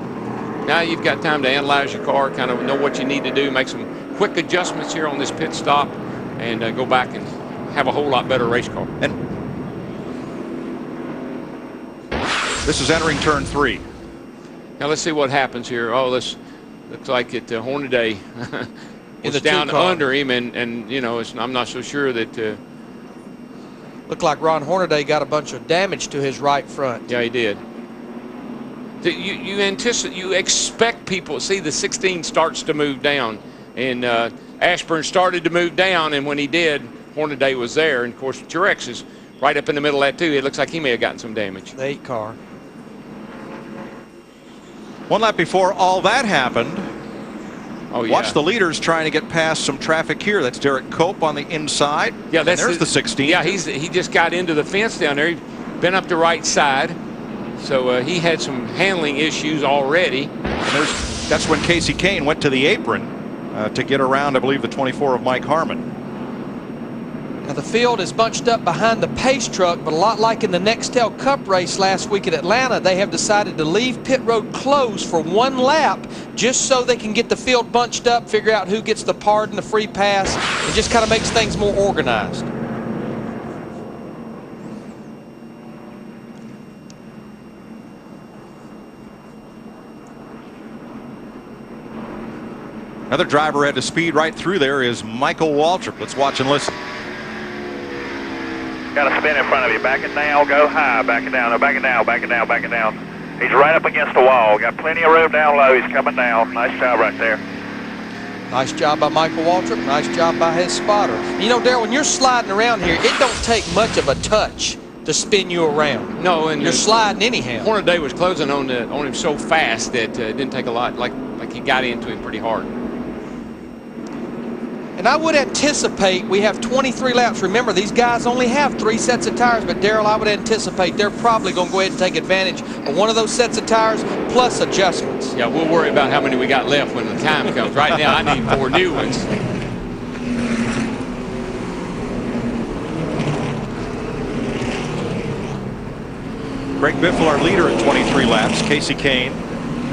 Now you've got time to analyze your car, kind of know what you need to do, make some quick adjustments here on this pit stop, and go back and have a whole lot better race car. And this is entering turn 3. Now let's see what happens here. Oh, this looks like it. Hornaday was down under him, and you know, I'm not so sure that. Looked like Ron Hornaday got a bunch of damage to his right front. Yeah, he did. You expect people. See, the 16 starts to move down, and Ashburn started to move down, and when he did, Hornaday was there, and of course Truex is right up in the middle of that too. It looks like he may have gotten some damage. The 8 car. One lap before all that happened. Oh, yeah. Watch the leaders trying to get past some traffic here. That's Derek Cope on the inside. Yeah, there's the 16. Yeah, he just got into the fence down there. He's been up the right side, so he had some handling issues already. And that's when Casey Kane went to the apron to get around, I believe, the 24 of Mike Harmon. Now the field is bunched up behind the pace truck, but a lot like in the Nextel Cup race last week at Atlanta, they have decided to leave pit road closed for 1 lap just so they can get the field bunched up, figure out who gets the pardon, the free pass. It just kind of makes things more organized. Another driver had to speed right through there is Michael Waltrip. Let's watch and listen. Got a spin in front of you. Back it down, go high. Back it down. No, back it down, back it down, back it down. He's right up against the wall. Got plenty of room down low. He's coming down. Nice job right there. Nice job by Michael Waltrip. Nice job by his spotter. You know, Darrell, when you're sliding around here, it don't take much of a touch to spin you around. No, and you're sliding anyhow. Hornaday was closing on him so fast that it didn't take a lot. Like he got into him pretty hard. And I would anticipate we have 23 laps. Remember, these guys only have 3 sets of tires, but Darrell, I would anticipate they're probably going to go ahead and take advantage of one of those sets of tires plus adjustments. Yeah, we'll worry about how many we got left when the time comes. Right now, I need 4 new ones. Greg Biffle, our leader at 23 laps. Casey Kane,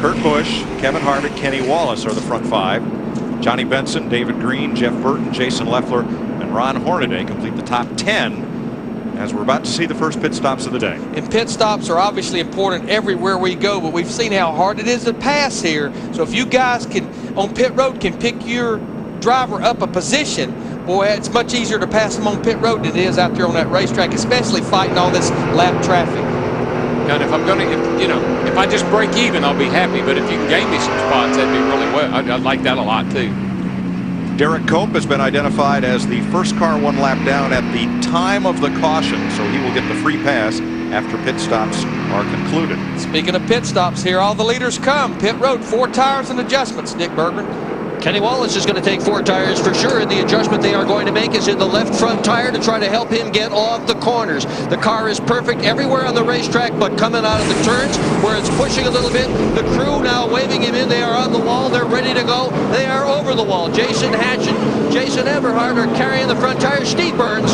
Kurt Busch, Kevin Harvick, Kenny Wallace are the front 5. Johnny Benson, David Green, Jeff Burton, Jason Leffler, and Ron Hornaday complete the top 10 as we're about to see the first pit stops of the day. And pit stops are obviously important everywhere we go, but we've seen how hard it is to pass here. So if you guys can, on pit road, can pick your driver up a position, boy, it's much easier to pass them on pit road than it is out there on that racetrack, especially fighting all this lap traffic. And if I'm going to, you know, if I just break even, I'll be happy. But if you can gain me some spots, that'd be really well. I'd like that a lot, too. Derek Cope has been identified as the first car one lap down at the time of the caution, so he will get the free pass after pit stops are concluded. Speaking of pit stops, here all the leaders come. Pit road, 4 tires and adjustments, Dick Berggren. Kenny Wallace is going to take 4 tires for sure, and the adjustment they are going to make is in the left front tire to try to help him get off the corners. The car is perfect everywhere on the racetrack, but coming out of the turns where it's pushing a little bit, the crew now waving him in. They are on the wall. They're ready to go. They are over the wall. Jason Hatch and Jason Everhart are carrying the front tires. Steve Burns.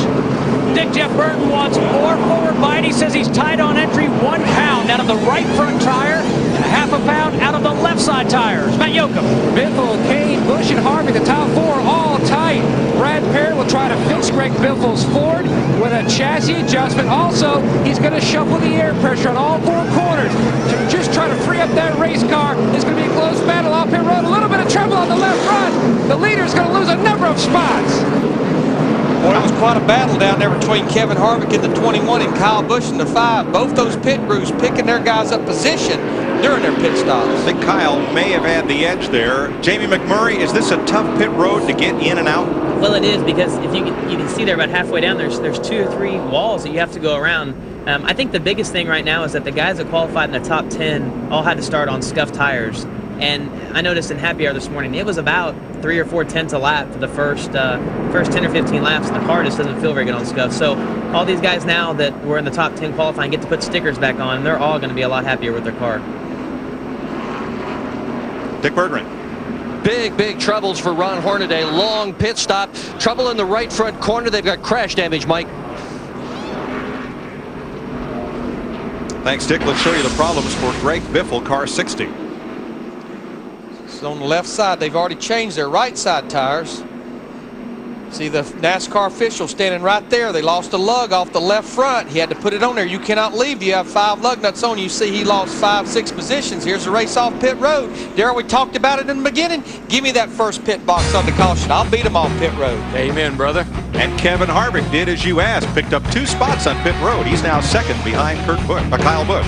Dick, Jeff Burton wants more forward bite. He says he's tight on entry, 1 pound out of the right front tire and a half a pound out of the left side tires. Matt YOCUM. Biffle, Kane, Busch, and Harvey, the top 4 all tight. Brad Perry will try to fix Greg Biffle's Ford with a chassis adjustment. Also, he's going to shuffle the air pressure on all 4 corners to just try to free up that race car. It's going to be a close battle off pit road. A little bit of trouble on the left front. The leader's going to lose a number of spots. Boy, it was quite a battle down there between Kevin Harvick in the 21 and Kyle Busch in the 5. Both those pit crews picking their guys up position during their pit stops. I think Kyle may have had the edge there. Jamie McMurray, is this a tough pit road to get in and out? Well, it is, because if you can see there about halfway down, there's 2 or 3 walls that you have to go around. I think the biggest thing right now is that the guys that qualified in the top 10 all had to start on scuffed tires. And I noticed in happy hour this morning, it was about 3 or 4 tenths a lap for the first 10 or 15 laps, and the car just doesn't feel very good on scuff. So all these guys now that were in the top 10 qualifying get to put stickers back on, and they're all going to be a lot happier with their car. Dick Berggren. Big troubles for Ron Hornaday. Long pit stop. Trouble in the right front corner. They've got crash damage, Mike. Thanks, Dick. Let's show you the problems for Greg Biffle, car 60. So on the left side, they've already changed their right side tires. See the NASCAR official standing right there. They lost a lug off the left front. He had to put it on there. You cannot leave. You have 5 lug nuts on. You see he lost 5, 6 positions. Here's the race off pit road. Darryl, we talked about it in the beginning. Give me that first pit box on the caution. I'll beat him off pit road. Amen, brother. And Kevin Harvick did as you asked, picked up 2 spots on pit road. He's now second behind Kyle Busch.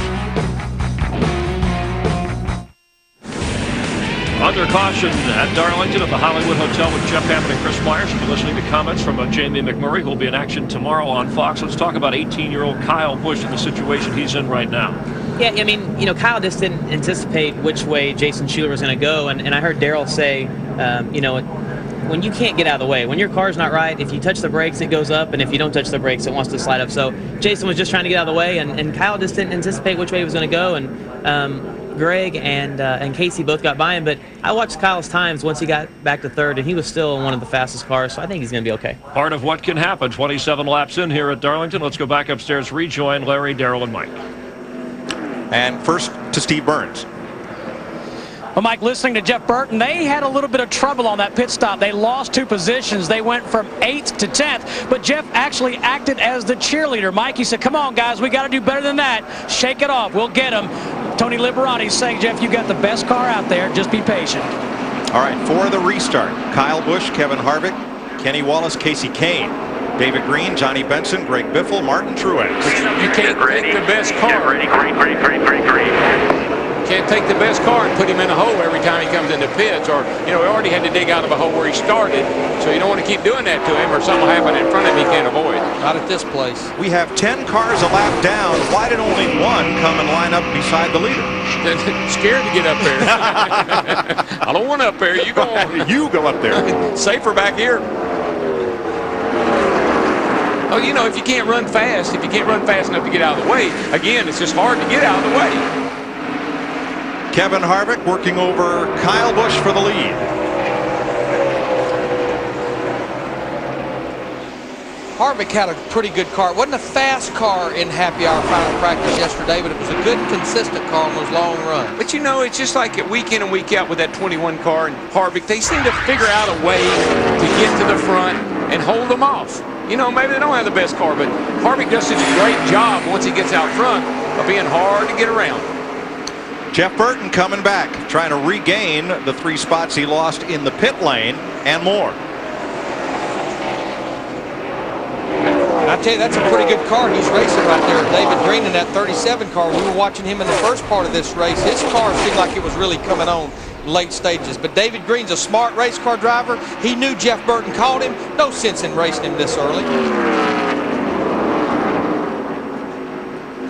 Under caution at Darlington at the Hollywood Hotel with Jeff Hammond and Chris Myers. You'll be listening to comments from Jamie McMurray, who will be in action tomorrow on Fox. Let's talk about 18-year-old Kyle Busch and the situation he's in right now. Yeah, I mean, you know, Kyle just didn't anticipate which way Jason Schuler was going to go, and I heard Darrell say, you know, when you can't get out of the way, when your car's not right, if you touch the brakes, it goes up, and if you don't touch the brakes, it wants to slide up. So Jason was just trying to get out of the way, and Kyle just didn't anticipate which way he was going to go, and Greg and Casey both got by him, but I watched Kyle's times once he got back to third, and he was still one of the fastest cars, so I think he's going to be okay. Part of what can happen. 27 laps in here at Darlington. Let's go back upstairs, rejoin Larry, Darrell, and Mike. And first to Steve Burns. Well, Mike, listening to Jeff Burton, they had a little bit of trouble on that pit stop. They lost 2 positions. They went from 8th to 10th, but Jeff actually acted as the cheerleader. Mike, he said, come on, guys, we got to do better than that. Shake it off. We'll get them. Tony Liberati's saying, Jeff, you got the best car out there. Just be patient. All right, for the restart, Kyle Busch, Kevin Harvick, Kenny Wallace, Casey Kane, David Green, Johnny Benson, Greg Biffle, Martin Truex. You can't take the best car. Get ready, green. Can't take the best car and put him in a hole every time he comes into pits, or, you know, he already had to dig out of a hole where he started, so you don't want to keep doing that to him, or something will happen in front of him he can't avoid. Not at this place. We have 10 cars a lap down. Why did only 1 come and line up beside the leader? Scared to get up there. I don't want up there. You go on. You go up there. Safer back here. Oh, you know, if you can't run fast, enough to get out of the way, again, it's just hard to get out of the way. Kevin Harvick working over Kyle Busch for the lead. Harvick had a pretty good car. It wasn't a fast car in happy hour final practice yesterday, but it was a good, consistent car on those long runs. But you know, it's just like week in and week out with that 21 car and Harvick. They seem to figure out a way to get to the front and hold them off. You know, maybe they don't have the best car, but Harvick does such a great job once he gets out front of being hard to get around. Jeff Burton coming back, trying to regain the 3 spots he lost in the pit lane. and more. And I tell you, that's a pretty good car he's racing right there. David Green in that 37 car. We were watching him in the first part of this race. His car seemed like it was really coming on late stages. But David Green's a smart race car driver. He knew Jeff Burton called him. No sense in racing him this early.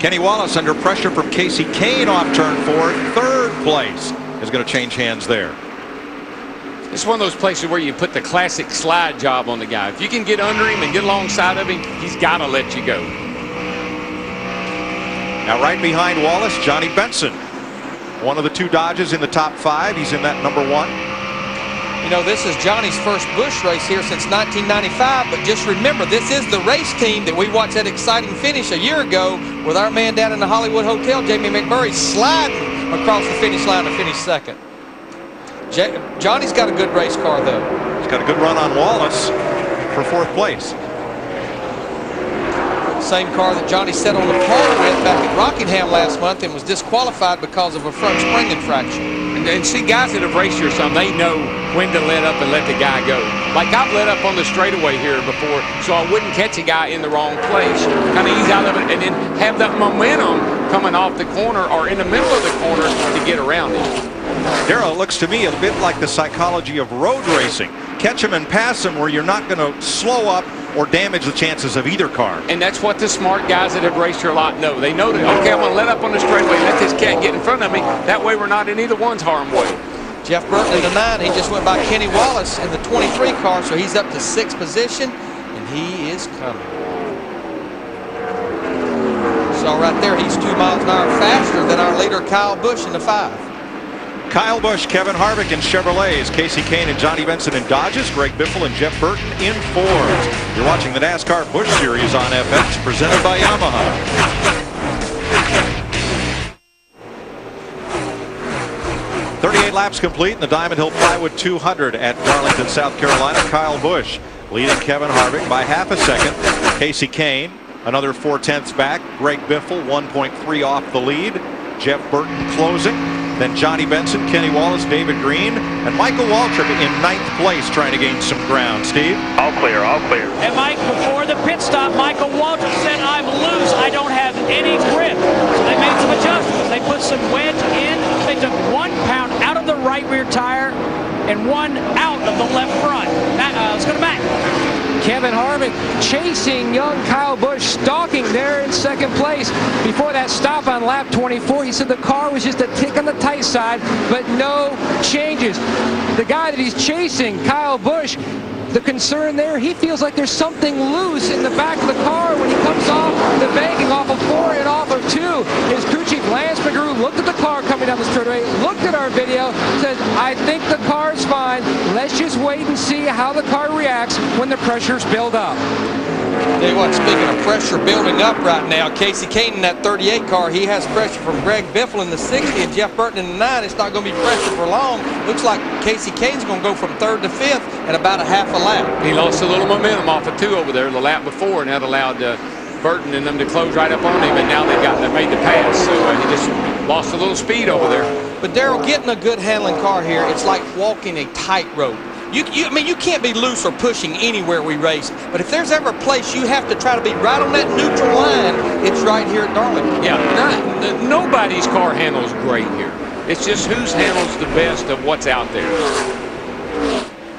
Kenny Wallace under pressure from Casey Kane off turn 4. Third place is going to change hands there. It's one of those places where you put the classic slide job on the guy. If you can get under him and get alongside of him, he's got to let you go. Now right behind Wallace, Johnny Benson. One of the 2 Dodges in the top 5. He's in that number 1. You know, this is Johnny's first Busch race here since 1995, but just remember, this is the race team that we watched that exciting finish a year ago with our man down in the Hollywood Hotel, Jamie McMurray, sliding across the finish line to finish second. Johnny's got a good race car, though. He's got a good run on Wallace for 4th place. Same car that Johnny set on the pole with back at Rockingham last month and was disqualified because of a front spring infraction. And see, guys that have raced here some, they know when to let up and let the guy go. Like I've let up on the straightaway here before, so I wouldn't catch a guy in the wrong place. Kind of ease out of it and then have that momentum coming off the corner or in the middle of the corner to get around it. Darrell, looks to me a bit like the psychology of road racing. Catch him and pass him where you're not going to slow up or damage the chances of either car. And that's what the smart guys that have raced here a lot know. They know that, okay, I'm going to let up on the straightaway, let this cat get in front of me. That way we're not in either one's harm way. Jeff Burton in the 9. He just went by Kenny Wallace in the 23 car, so he's up to 6th position, and he is coming. So right there, he's 2 miles an hour faster than our leader, Kyle Busch, in the 5. Kyle Busch, Kevin Harvick in Chevrolets, Casey Kane and Johnny Benson in Dodges, Greg Biffle and Jeff Burton in Fords. You're watching the NASCAR Busch Series on FX, presented by Yamaha. 38 laps complete in the Diamond Hill Plywood 200 at Darlington, South Carolina. Kyle Busch leading Kevin Harvick by half a second. Casey Kane another 4/10 back. Greg Biffle 1.3 off the lead. Jeff Burton closing. Then Johnny Benson, Kenny Wallace, David Green, and Michael Waltrip in 9th place trying to gain some ground. Steve? All clear, all clear. And Mike, before the pit stop, Michael Waltrip said, I'm loose. I don't have any grip. So they made some adjustments. They put some wedge in. They took 1 pound out of the right rear tire and 1 out of the left front. Let's go to Matt. Kevin Harvick chasing young Kyle Busch, stalking there in 2nd place. Before that stop on lap 24, he said the car was just a tick on the tight side, but no changes. The guy that he's chasing, Kyle Busch, the concern there, he feels like there's something loose in the back of the car when he comes off the banking off of 4 and off of 2. His crew chief, Lance McGrew, looked at the car coming down the straightaway, looked at our video, said, I think the car's fine. Let's just wait and see how the car reacts when the pressures build up. Tell you what, speaking of pressure building up right now, Casey Kane in that 38 car, he has pressure from Greg Biffle in the 60 and Jeff Burton in the 9. It's not going to be pressure for long. Looks like Casey Kane's going to go from 3rd to 5th in about a half a lap. He lost a little momentum off of 2 over there the lap before, and that allowed Burton and them to close right up on him, and now they made the pass. So he just lost a little speed over there. But Darrell, getting a good handling car here, it's like walking a tightrope. I mean, you can't be loose or pushing anywhere we race, but if there's ever a place you have to try to be right on that neutral line, it's right here at Darlington. Yeah, nobody's car handles great here. It's just whose handles the best of what's out there.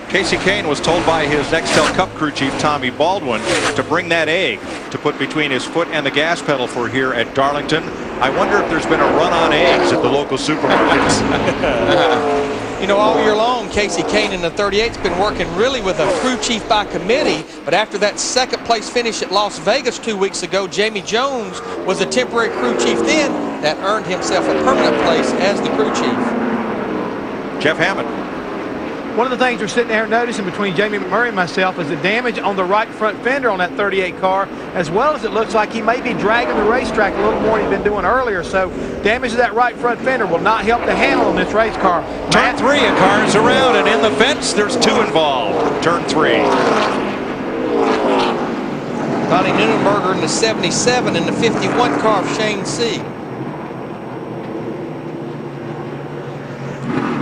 Casey Kane was told by his Nextel Cup crew chief Tommy Baldwin to bring that egg to put between his foot and the gas pedal for here at Darlington. I wonder if there's been a run on eggs at the local supermarkets. You know, all year long, Casey Kane in the 38's been working really with a crew chief by committee, but after that 2nd place finish at Las Vegas 2 weeks ago, Jamie Jones was a temporary crew chief then. That earned himself a permanent place as the crew chief. Jeff Hammond. One of the things we're sitting there noticing between Jamie McMurray and myself is the damage on the right front fender on that 38 car, as well as it looks like he may be dragging the racetrack a little more than he'd been doing earlier. So damage to that right front fender will not help the handle on this race car. Turn 3, a car's around, and in the fence, there's 2 involved. Turn 3. Donnie Neuenberger in the 77 and the 51 car of Shane Sieg.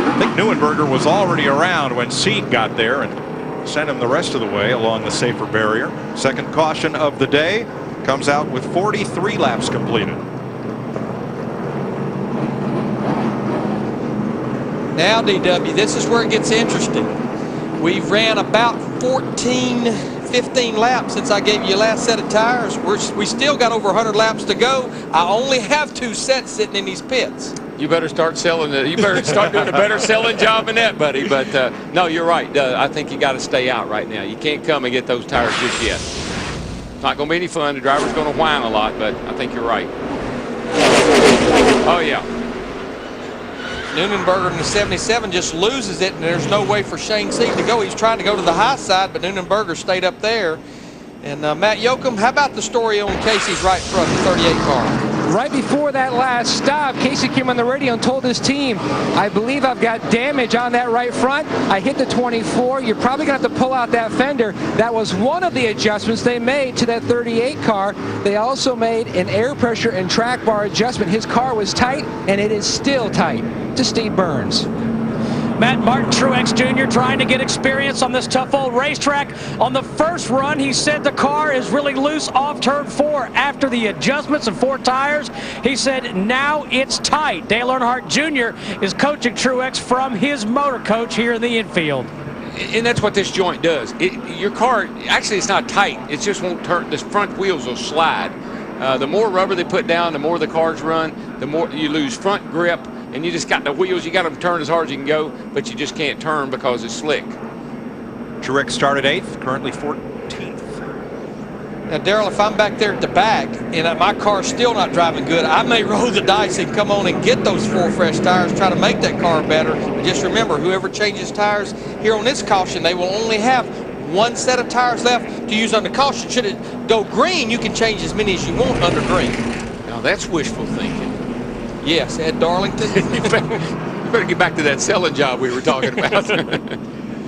I think Neuenberger was already around when Sieg got there, and sent him the rest of the way along the safer barrier. Second caution of the day comes out with 43 laps completed. Now, DW, this is where it gets interesting. We've ran about 14, 15 laps since I gave you your last set of tires. We still got over 100 laps to go. I only have 2 sets sitting in these pits. You better start selling it. You better start doing a better selling job than that, buddy. But no, you're right. I think you got to stay out right now. You can't come and get those tires just yet. It's not going to be any fun. The driver's going to whine a lot, but I think you're right. Oh, yeah. Neunenberger in the 77 just loses it, and there's no way for Shane Sieg to go. He's trying to go to the high side, but Neunenberger stayed up there. And Matt YOCUM, how about the story on Casey's right front, the 38 car? Right before that last stop, Casey came on the radio and told his team, I believe I've got damage on that right front. I hit the 24. You're probably going to have to pull out that fender. That was one of the adjustments they made to that 38 car. They also made an air pressure and track bar adjustment. His car was tight, and it is still tight. To Steve Burns. Matt Martin Truex Jr. trying to get experience on this tough old racetrack. On the first run, he said the car is really loose off turn 4. After the adjustments and 4 tires, he said now it's tight. Dale Earnhardt Jr. is coaching Truex from his motor coach here in the infield. And that's what this joint does. Your car, actually it's not tight. It just won't turn. The front wheels will slide. The more rubber they put down, the more the cars run, the more you lose front grip. And you just got the wheels, you got them turned as hard as you can go, but you just can't turn because it's slick. Truex started 8th, currently 14th. Now, Darrell, if I'm back there at the back and my car's still not driving good, I may roll the dice and come on and get those 4 fresh tires, try to make that car better. But just remember, whoever changes tires here on this caution, they will only have 1 set of tires left to use under caution. Should it go green, you can change as many as you want under green. Now, that's wishful thinking. Yes, at Darlington. You better get back to that selling job we were talking about.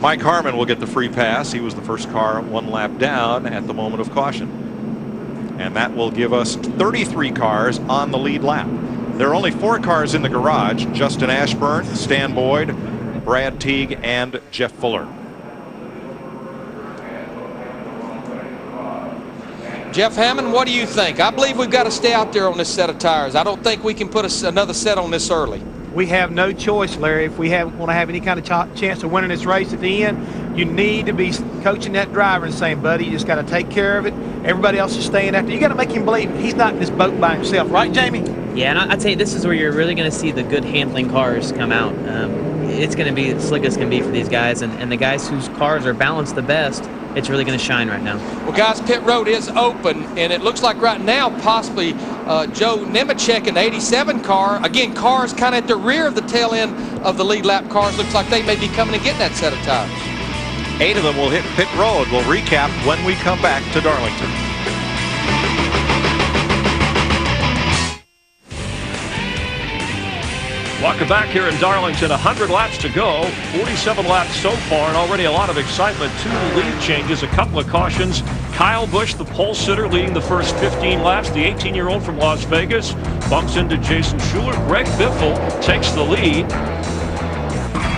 Mike Harmon will get the free pass. He was the first car 1 lap down at the moment of caution. And that will give us 33 cars on the lead lap. There are only 4 cars in the garage: Justin Ashburn, Stan Boyd, Brad Teague, and Jeff Fuller. Jeff Hammond, what do you think? I believe we've got to stay out there on this set of tires. I don't think we can put another set on this early. We have no choice, Larry. If we want to have any kind of chance of winning this race at the end, you need to be coaching that driver and saying, buddy, you just got to take care of it. Everybody else is staying out there. You got to make him believe he's not in this boat by himself. Right, Jamie? Yeah, and I'd say this is where you're really going to see the good handling cars come out. It's going to be as slick as can be for these guys, and the guys whose cars are balanced the best, it's really going to shine right now. Well, guys, pit road is open, and it looks like right now possibly Joe Nemechek in the 87 car. Again, cars kind of at the rear of the tail end of the lead lap cars. Looks like they may be coming and getting that set of tires. 8 of them will hit pit road. We'll recap when we come back to Darlington. Welcome back here in Darlington. 100 laps to go, 47 laps so far, and already a lot of excitement. 2 lead changes, a couple of cautions. Kyle Busch, the pole sitter, leading the first 15 laps. The 18-year-old from Las Vegas bumps into Jason Schuler. Greg Biffle takes the lead.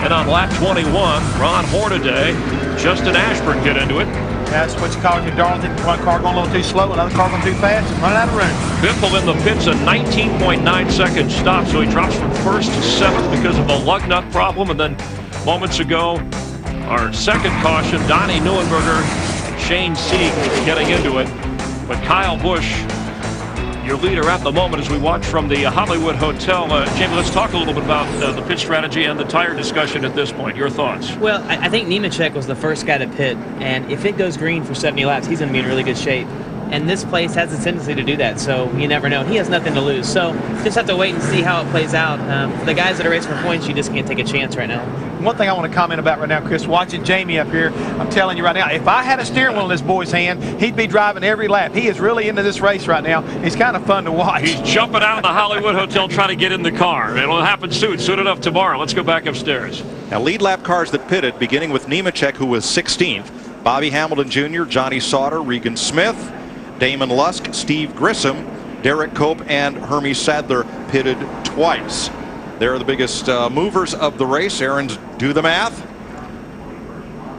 And on lap 21, Ron Hornaday, Justin Ashburn get into it. That's what you call it in Darlington. One car going a little too slow, another car going too fast, and running out of room. Biffle in the pits, a 19.9-second stop, so he drops from 1st to 7th because of a lug nut problem. And then moments ago, our second caution, Donnie Neuenberger and Shane Sieg getting into it. But Kyle Busch, your leader at the moment, as we watch from the Hollywood Hotel. Jamie, let's talk a little bit about the pit strategy and the tire discussion at this point. Your thoughts? Well, I think Nemechek was the first guy to pit, and if it goes green for 70 laps, he's going to be in really good shape. And this place has a tendency to do that, so you never know. He has nothing to lose, so just have to wait and see how it plays out. For the guys that are racing for points, you just can't take a chance right now. One thing I want to comment about right now, Chris, watching Jamie up here, I'm telling you right now, if I had a steering wheel in this boy's hand, he'd be driving every lap. He is really into this race right now. It's kind of fun to watch. He's jumping out of the Hollywood Hotel trying to get in the car. It'll happen soon enough tomorrow. Let's go back upstairs. Now, lead lap cars that pitted, beginning with Nemechek, who was 16th, Bobby Hamilton Jr., Johnny Sauter, Regan Smith, Damon Lusk, Steve Grissom, Derek Cope, and Hermie Sadler pitted twice. They're the biggest movers of the race. Aaron's do the math.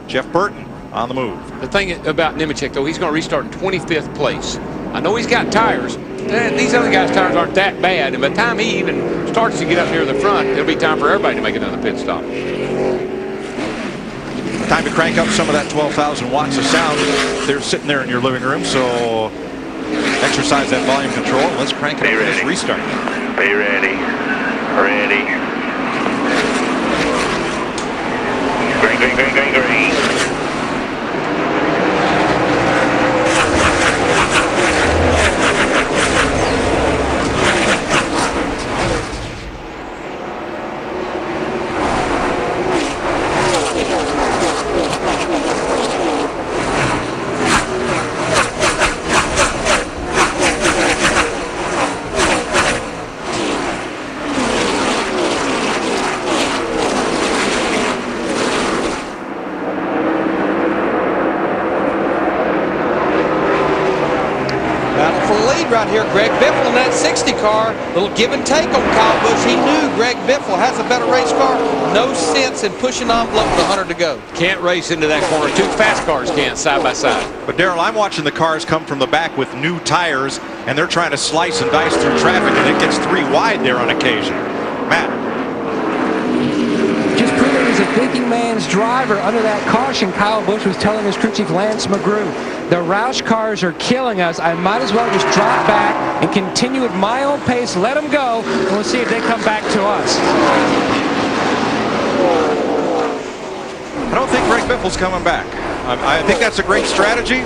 Jeff Burton on the move. The thing about Nemechek, though, he's going to restart in 25th place. I know he's got tires. These other guys' tires aren't that bad, and by the time he even starts to get up near the front, it'll be time for everybody to make another pit stop. Time to crank up some of that 12,000 watts of sound. They're sitting there in your living room, so exercise that volume control. Let's crank it up for this restart. Be ready. Ready. Green, green, green, green, green. Right here, Greg Biffle in that 60 car. Little give and take on Kyle Busch. He knew Greg Biffle has a better race car. No sense in pushing envelope with 100 to go. Can't race into that corner. Two fast cars can't side by side. But Darrell, I'm watching the cars come from the back with new tires, and they're trying to slice and dice through traffic, and it gets 3 wide there on occasion. Matt. Just proving he's a thinking man's driver. Under that caution, Kyle Busch was telling his crew chief Lance McGrew, the Roush cars are killing us. I might as well just drop back and continue at my own pace, let them go, and we'll see if they come back to us. I don't think Greg Biffle's coming back. I think that's a great strategy.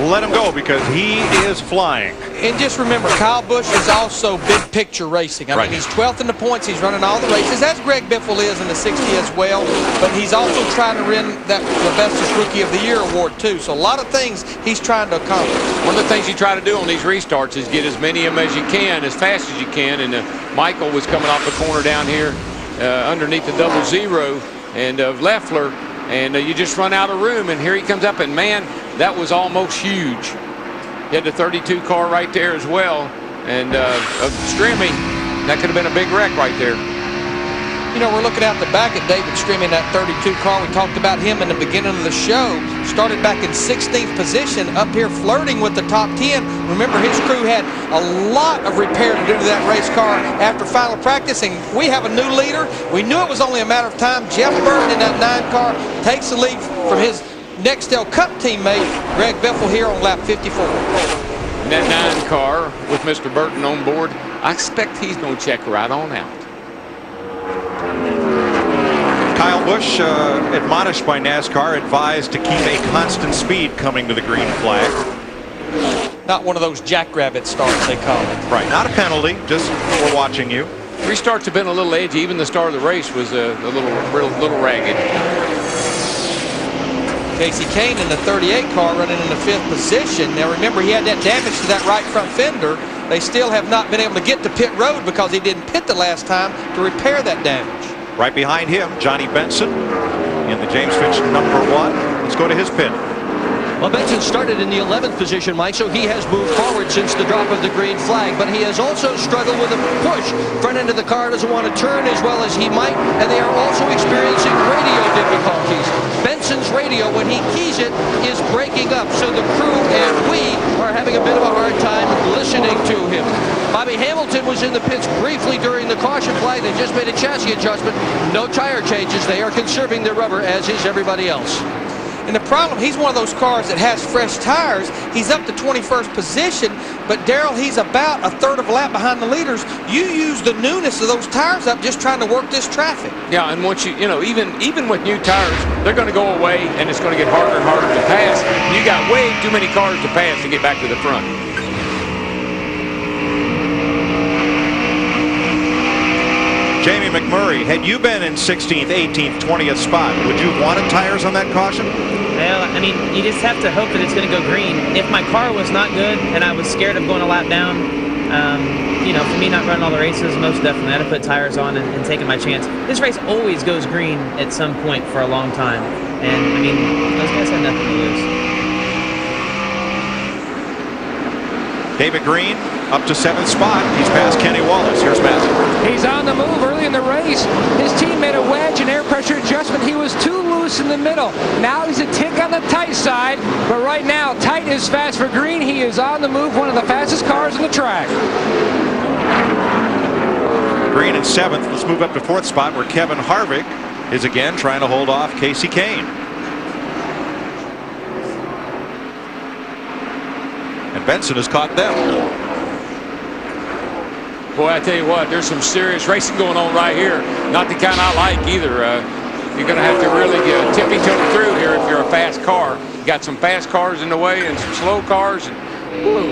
Let him go because he is flying. And just remember, Kyle Busch is also big picture racing. I mean, he's 12th in the points. He's running all the races, as Greg Biffle is in the 60 as well. But he's also trying to win that the bestest rookie of the year award too. So a lot of things he's trying to accomplish. One of the things you try to do on these restarts is get as many of them as you can, as fast as you can. And Michael was coming off the corner down here underneath the 00 and Leffler. And you just run out of room, and here he comes up, and man, that was almost huge. He had the 32 car right there as well, and Strimmy, that could have been a big wreck right there. You know, we're looking out the back at David Strimmy in that 32 car. We talked about him in the beginning of the show. Started back in 16th position, up here flirting with the top 10. Remember, his crew had a lot of repair to do to that race car after final practice, and we have a new leader. We knew it was only a matter of time. Jeff Burton in that 9 car takes the lead from his Nextel Cup teammate, Greg Biffle, here on lap 54. In that 9 car with Mr. Burton on board, I expect he's going to check right on out. Kyle Busch, admonished by NASCAR, advised to keep a constant speed coming to the green flag. Not one of those jackrabbit starts, they call it. Right, not a penalty, just we're watching you. Restarts have been a little edgy. Even the start of the race was a little ragged. Casey Kane in the 38 car running in the 5th position. Now remember, he had that damage to that right front fender. They still have not been able to get to pit road because he didn't pit the last time to repair that damage. Right behind him, Johnny Benson in the James Finch #1. Let's go to his pit. Well, Benson started in the 11th position, Mike, so he has moved forward since the drop of the green flag, but he has also struggled with a push. Front end of the car doesn't want to turn as well as he might, and they are also experiencing radio difficulties. Benson's radio, when he keys it, is breaking up, so the crew and we are having a bit of a hard time listening to him. Bobby Hamilton was in the pits briefly during the caution flag. They just made a chassis adjustment. No tire changes. They are conserving their rubber, as is everybody else. And the problem, he's one of those cars that has fresh tires. He's up to 21st position, but Darrell, he's about a third of a lap behind the leaders. You use the newness of those tires up just trying to work this traffic. Yeah, and once you know, even with new tires, they're going to go away, and it's going to get harder and harder to pass. You got way too many cars to pass to get back to the front. Jamie McMurray, had you been in 16th, 18th, 20th spot, would you have wanted tires on that caution? Well, I mean, you just have to hope that it's going to go green. If my car was not good and I was scared of going a lap down, you know, for me not running all the races, most definitely I'd have put tires on and taken my chance. This race always goes green at some point for a long time. And, I mean, those guys had nothing to lose. David Green up to 7th spot. He's past Kenny Wallace. Here's Matt. He's on the move early in the race. His team made a wedge and air pressure adjustment. He was too loose in the middle. Now he's a tick on the the tight side, but right now, tight is fast for Green. He is on the move, one of the fastest cars on the track. Green in 7th. Let's move up to 4th spot where Kevin Harvick is again trying to hold off Casey Kane. And Benson has caught them. Boy, I tell you what, there's some serious racing going on right here. Not the kind I like either. You're going to have to really tippy-toe through here if you're a fast car. You got some fast cars in the way and some slow cars. And, woo,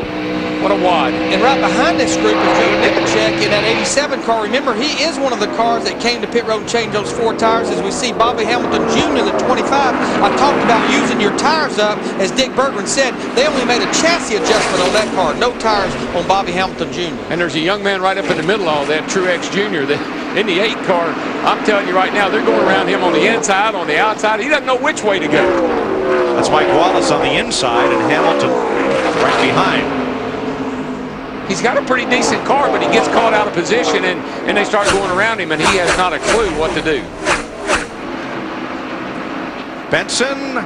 what a wad. And right behind this group is Joe Nemechek in that 87 car. Remember, he is one of the cars that came to pit road and changed those 4 tires. As we see Bobby Hamilton Jr. in the 25. I talked about using your tires up. As Dick Berggren said, they only made a chassis adjustment on that car. No tires on Bobby Hamilton Jr. And there's a young man right up in the middle of all that, Truex Jr. that in the 8 car. I'm telling you right now, they're going around him on the inside, on the outside. He doesn't know which way to go. That's Mike Wallace on the inside and Hamilton right behind. He's got a pretty decent car, but he gets caught out of position, and they start going around him, and he has not a clue what to do. Benson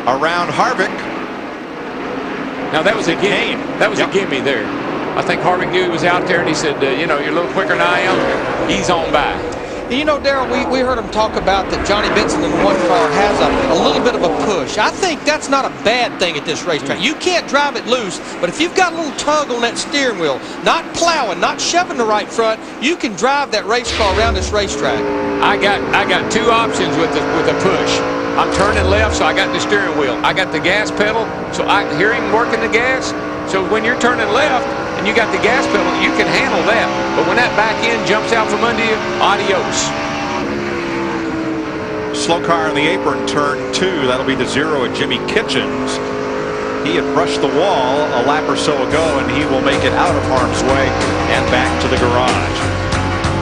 around Harvick. Now that was a gimme. That was a gimme there. I think Harvick knew he was out there, and he said, you know, you're a little quicker than I am. He's on by. You know, Darrell, we heard him talk about that Johnny Benson in one car has a little bit of a push. I think that's not a bad thing at this racetrack. You can't drive it loose, but if you've got a little tug on that steering wheel, not plowing, not shoving the right front, you can drive that race car around this racetrack. I got 2 options with a push. I'm turning left, so I got the steering wheel. I got the gas pedal, so I hear him working the gas. So when you're turning left and you got the gas pedal, you can handle that. But when that back end jumps out from under you, adios. Slow car in the apron, turn 2. That'll be the 0 at Jimmy Kitchens. He had brushed the wall a lap or so ago, and he will make it out of harm's way and back to the garage.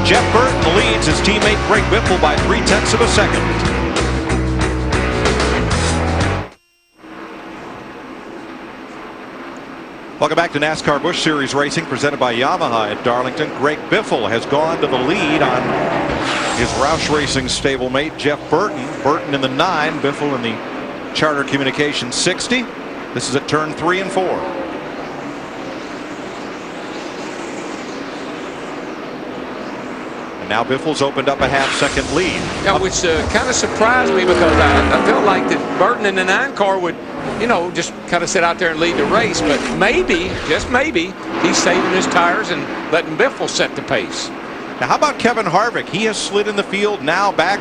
Jeff Burton leads his teammate Greg Biffle by 0.3 of a second. Welcome back to NASCAR Busch Series Racing presented by Yamaha at Darlington. Greg Biffle has gone to the lead on his Roush Racing stablemate Jeff Burton. Burton in the 9, Biffle in the Charter Communications 60. This is at turn 3 and 4. And now Biffle's opened up a half-second lead. Yeah, which kind of surprised me because I felt like that Burton in the 9 car would, you know, just kind of sit out there and lead the race. But maybe, just maybe, he's saving his tires and letting Biffle set the pace. Now, how about Kevin Harvick? He has slid in the field, now back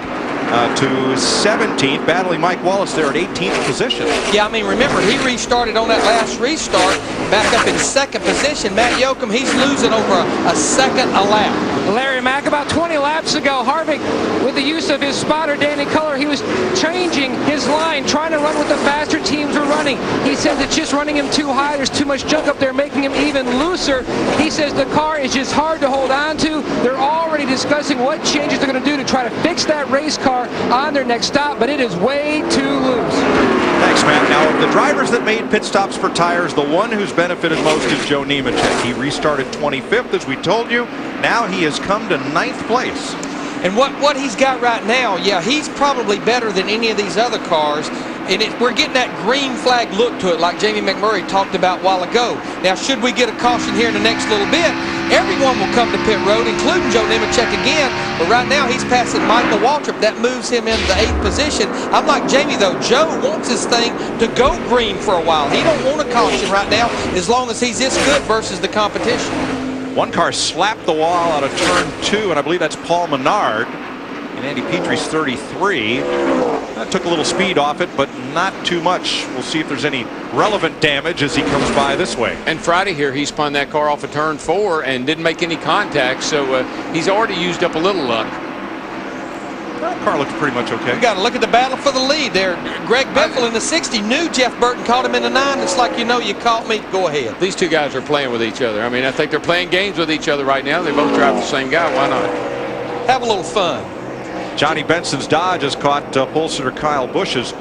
to 17th, battling Mike Wallace there at 18th position. Yeah, I mean, remember, he restarted on that last restart, back up in 2nd position. Matt YOCUM, he's losing over a second a lap. Larry Mack, about 20 laps ago, Harvick, with the use of his spotter, Danny Cullen, he was changing his line, trying to run what the faster teams were running. He says it's just running him too high. There's too much junk up there, making him even looser. He says the car is just hard to hold on to. They're already discussing what changes they're going to do to try to fix that race car on their next stop, but it is way too loose. Thanks, Matt. Now, of the drivers that made pit stops for tires, the one who's benefited most is Joe Nemechek. He restarted 25th, as we told you. Now he has come to 9th place. And what he's got right now, yeah, he's probably better than any of these other cars. And we're getting that green flag look to it like Jamie McMurray talked about a while ago. Now, should we get a caution here in the next little bit, everyone will come to pit road, including Joe Nemechek again. But right now, he's passing Michael Waltrip. That moves him into the 8th position. I'm like Jamie, though. Joe wants his thing to go green for a while. He don't want a caution right now as long as he's this good versus the competition. One car slapped the wall out of turn 2, and I believe that's Paul Menard. And Andy Petry's 33. That took a little speed off it, but not too much. We'll see if there's any relevant damage as he comes by this way. And Friday here, he spun that car off of turn 4 and didn't make any contact, so he's already used up a little luck. That car looks pretty much okay. You got to look at the battle for the lead there. Greg Biffle in the 60 knew Jeff Burton caught him in the 9. It's like, you know, you caught me, go ahead. These two guys are playing with each other. I mean, I think they're playing games with each other right now. They both drive the same guy. Why not? Have a little fun. Johnny Benson's Dodge has caught pole sitter Kyle Busch's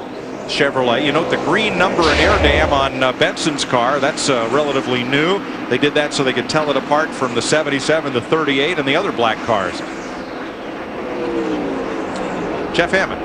Chevrolet. You note the green number and air dam on Benson's car. That's relatively new. They did that so they could tell it apart from the 77, the 38, and the other black cars. Jeff Hammond.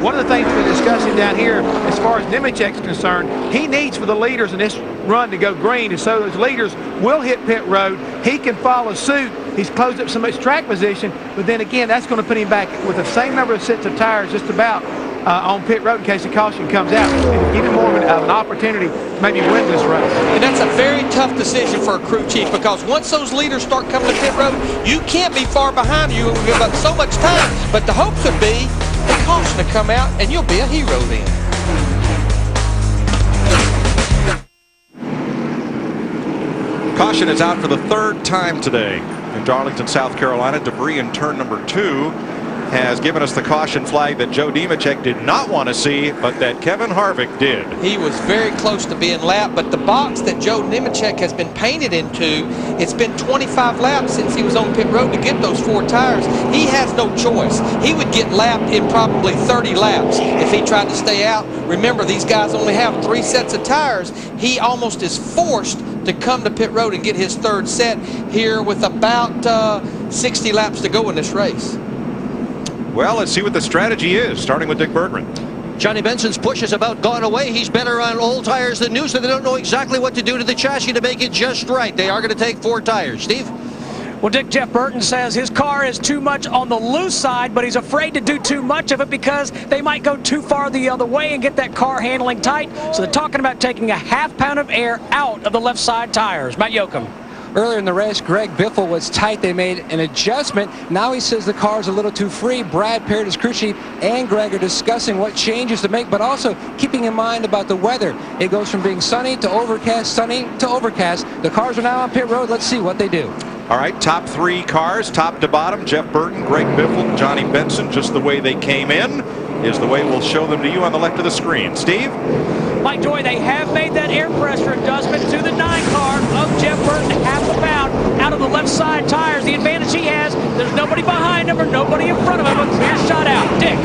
one of the things we're discussing down here, as far as Nemechek's concerned, he needs for the leaders in this run to go green, and so those leaders will hit pit road. He can follow suit. He's closed up so much track position, but then again, that's going to put him back with the same number of sets of tires just about on pit road in case the caution comes out. And even more of an opportunity to maybe win this race. And that's a very tough decision for a crew chief, because once those leaders start coming to pit road, you can't be far behind you. We've got so much time, but the hopes would be the caution to come out and you'll be a hero then. Caution is out for the third time today in Darlington, South Carolina. Debris in turn number 2 has given us the caution flag that Joe Nemechek did not want to see, but that Kevin Harvick did. He was very close to being lapped, but the box that Joe Nemechek has been painted into, it's been 25 laps since he was on pit road to get those 4 tires. He has no choice. He would get lapped in probably 30 laps if he tried to stay out. Remember, these guys only have 3 sets of tires. He almost is forced to come to pit road and get his 3rd set here with about 60 laps to go in this race. Well, let's see what the strategy is, starting with Dick Berggren. Johnny Benson's push is about gone away. He's better on old tires than new, so they don't know exactly what to do to the chassis to make it just right. They are going to take 4 tires. Steve? Well, Jeff Burton says his car is too much on the loose side, but he's afraid to do too much of it because they might go too far the other way and get that car handling tight. So they're talking about taking a ½ pound of air out of the left side tires. Matt Yoakum. Earlier in the race, Greg Biffle was tight. They made an adjustment. Now he says the car's a little too free. Brad Parrott, his crew chief, and Greg are discussing what changes to make, but also keeping in mind about the weather. It goes from being sunny to overcast, sunny to overcast. The cars are now on pit road. Let's see what they do. All right, top 3 cars, top to bottom. Jeff Burton, Greg Biffle, Johnny Benson, just the way they came in is the way we'll show them to you on the left of the screen. Steve? Mike Joy, they have made that air pressure adjustment to the 9 car of Jeff Burton, ½ a pound out of the left side tires. The advantage he has, there's nobody behind him or nobody in front of him. A clear shot out. Dick.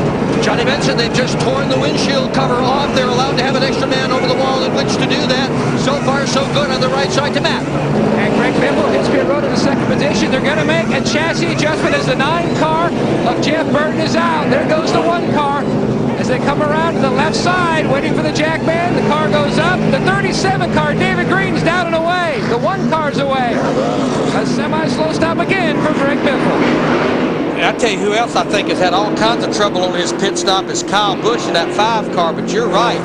Johnny Benson, they've just torn the windshield cover off. They're allowed to have an extra man over the wall in which to do that. So far, so good on the right side to Matt. And Greg Biffle hits pit road in the 2nd position. They're going to make a chassis adjustment as the 9 car of Jeff Burton is out. There goes the 1 car. As they come around to the left side, waiting for the jack man, the car goes up. The 37 car, David Green's down and away. The 1 car's away. A semi-slow stop again for Greg Biffle. I tell you who else I think has had all kinds of trouble on his pit stop is Kyle Busch in that 5 car, but you're right.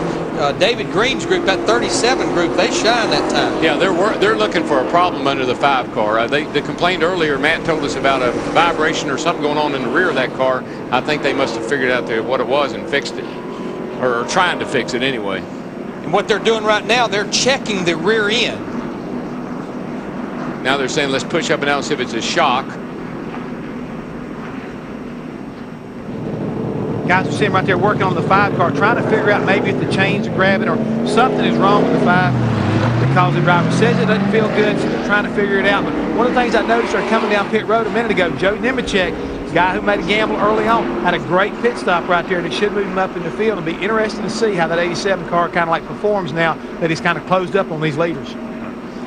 David Green's group, that 37 group, they shine that time. Yeah, they're looking for a problem under the 5 car. They complained earlier. Matt told us about a vibration or something going on in the rear of that car. I think they must have figured out what it was and fixed it, or trying to fix it anyway. And what they're doing right now, they're checking the rear end. Now they're saying let's push up and down and see if it's a shock. Guys, we see him right there working on the 5 car, trying to figure out maybe if the chains are grabbing or something is wrong with the 5, because the driver says it doesn't feel good, so they're trying to figure it out. But one of the things I noticed are coming down pit road a minute ago, Joe Nemechek, the guy who made a gamble early on, had a great pit stop right there, and it should move him up in the field. It'll be interesting to see how that 87 car kind of like performs now that he's kind of closed up on these leaders.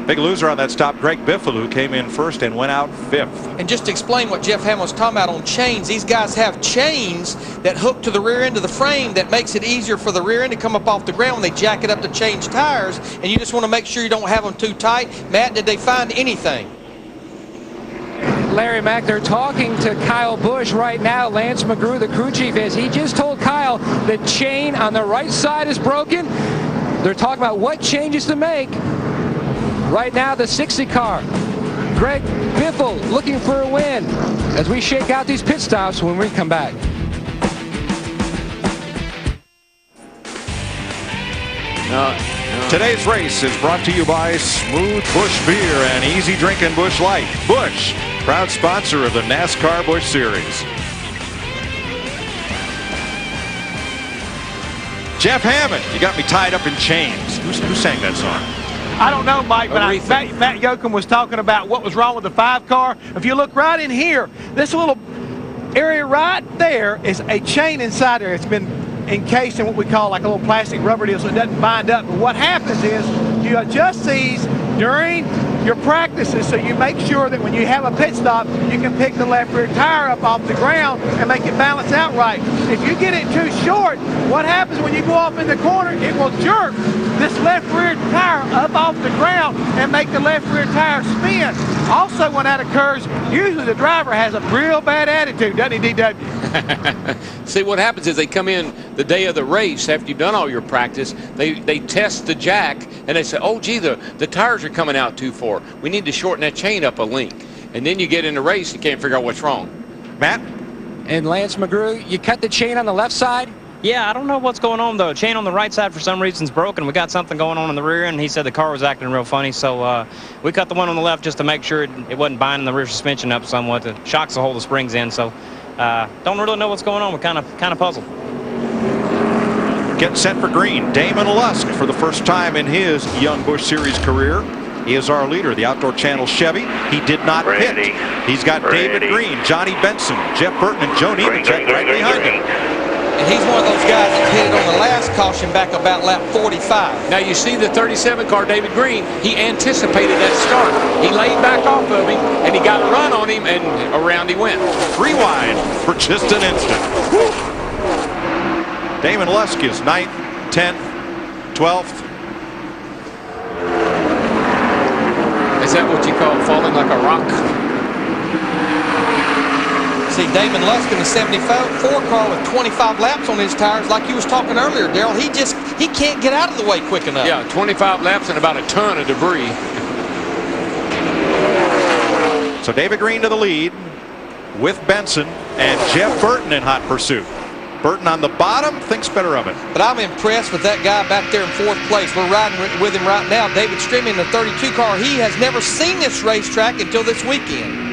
Big loser on that stop, Greg Biffle, who came in 1st and went out 5th. And just to explain what Jeff Hammond was talking about on chains, these guys have chains that hook to the rear end of the frame that makes it easier for the rear end to come up off the ground when they jack it up to change tires, and you just want to make sure you don't have them too tight. Matt, did they find anything? Larry Mack, they're talking to Kyle Busch right now. Lance McGrew, the crew chief, is. He just told Kyle the chain on the right side is broken. They're talking about what changes to make. Right now, the 60 car. Greg Biffle looking for a win as we shake out these pit stops when we come back. Today's race is brought to you by Smooth Busch Beer and Easy Drinking Busch Light. Busch, proud sponsor of the NASCAR Busch Series. Jeff Hammond, you got me tied up in chains. Who sang that song? I don't know, Mike, but Matt Yoakum was talking about what was wrong with the 5 car. If you look right in here, this little area right there is a chain inside there. It's been encased in what we call like a little plastic rubber deal so it doesn't bind up. But what happens is you adjust these during your practices so you make sure that when you have a pit stop, you can pick the left rear tire up off the ground and make it balance out right. If you get it too short, what happens when you go off in the corner? It will jerk this left rear tire up off the ground and make the left rear tire spin. Also, when that occurs, usually the driver has a real bad attitude, doesn't he, DW? See, what happens is they come in the day of the race after you've done all your practice. They test the jack, and they say, oh, gee, the tires are coming out too far. We need to shorten that chain up a link. And then you get in the race, you can't figure out what's wrong. Matt? And Lance McGrew, you cut the chain on the left side? Yeah, I don't know what's going on, though. Chain on the right side for some reason is broken. We got something going on in the rear, and he said the car was acting real funny. So we cut the one on the left just to make sure it wasn't binding the rear suspension up somewhat. The shocks will hold the springs in. So don't really know what's going on. We're kind of puzzled. Getting set for green. Damon Lusk for the first time in his Young Busch Series career. He is our leader, the Outdoor Channel Chevy. He did not pit. He's got David Green, Johnny Benson, Jeff Burton, and Joe Nemechek right behind him. And he's one of those guys that hit it on the last caution back about lap 45. Now you see the 37 car, David Green, he anticipated that start. He laid back off of him, and he got a run on him, and around he went. 3 wide for just an instant. Woo! Damon Lusk is 9th, 10th, 12th. Is that what you call falling like a rock? See, Damon Lusk in the 74 car with 25 laps on his tires, like you was talking earlier, Darrell, he can't get out of the way quick enough. Yeah, 25 laps and about a ton of debris. So David Green to the lead with Benson and Jeff Burton in hot pursuit. Burton on the bottom, thinks better of it. But I'm impressed with that guy back there in 4th place. We're riding with him right now. David Stremme in the 32 car. He has never seen this racetrack until this weekend.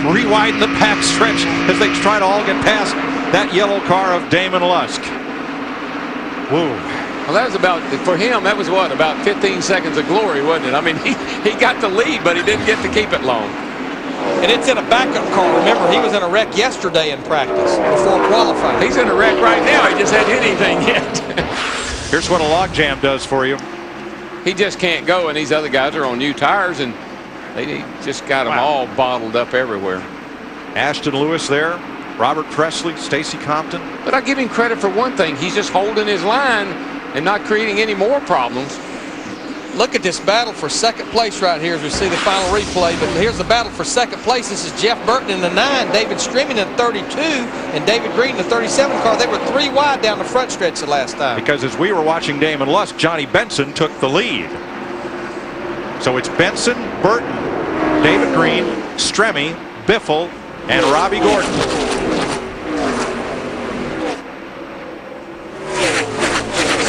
3 wide in the back stretch as they try to all get past that yellow car of Damon Lusk. Whoa. Well, that was about, for him, that was what, about 15 seconds of glory, wasn't it? I mean, he got the lead, but he didn't get to keep it long. And it's in a backup car. Remember, he was in a wreck yesterday in practice before qualifying. He's in a wreck right now. He just hadn't hit anything yet. Here's what a log jam does for you. He just can't go, and these other guys are on new tires, and they just got them all bottled up everywhere. Ashton Lewis there, Robert Presley, Stacy Compton. But I give him credit for one thing. He's just holding his line and not creating any more problems. Look at this battle for second place right here as we see the final replay. But here's the battle for second place. This is Jeff Burton in the 9, David Stremme in the 32, and David Green in the 37 car. They were 3 wide down the front stretch the last time. Because as we were watching Damon Lusk, Johnny Benson took the lead. So it's Benson, Burton, David Green, Stremme, Biffle, and Robbie Gordon.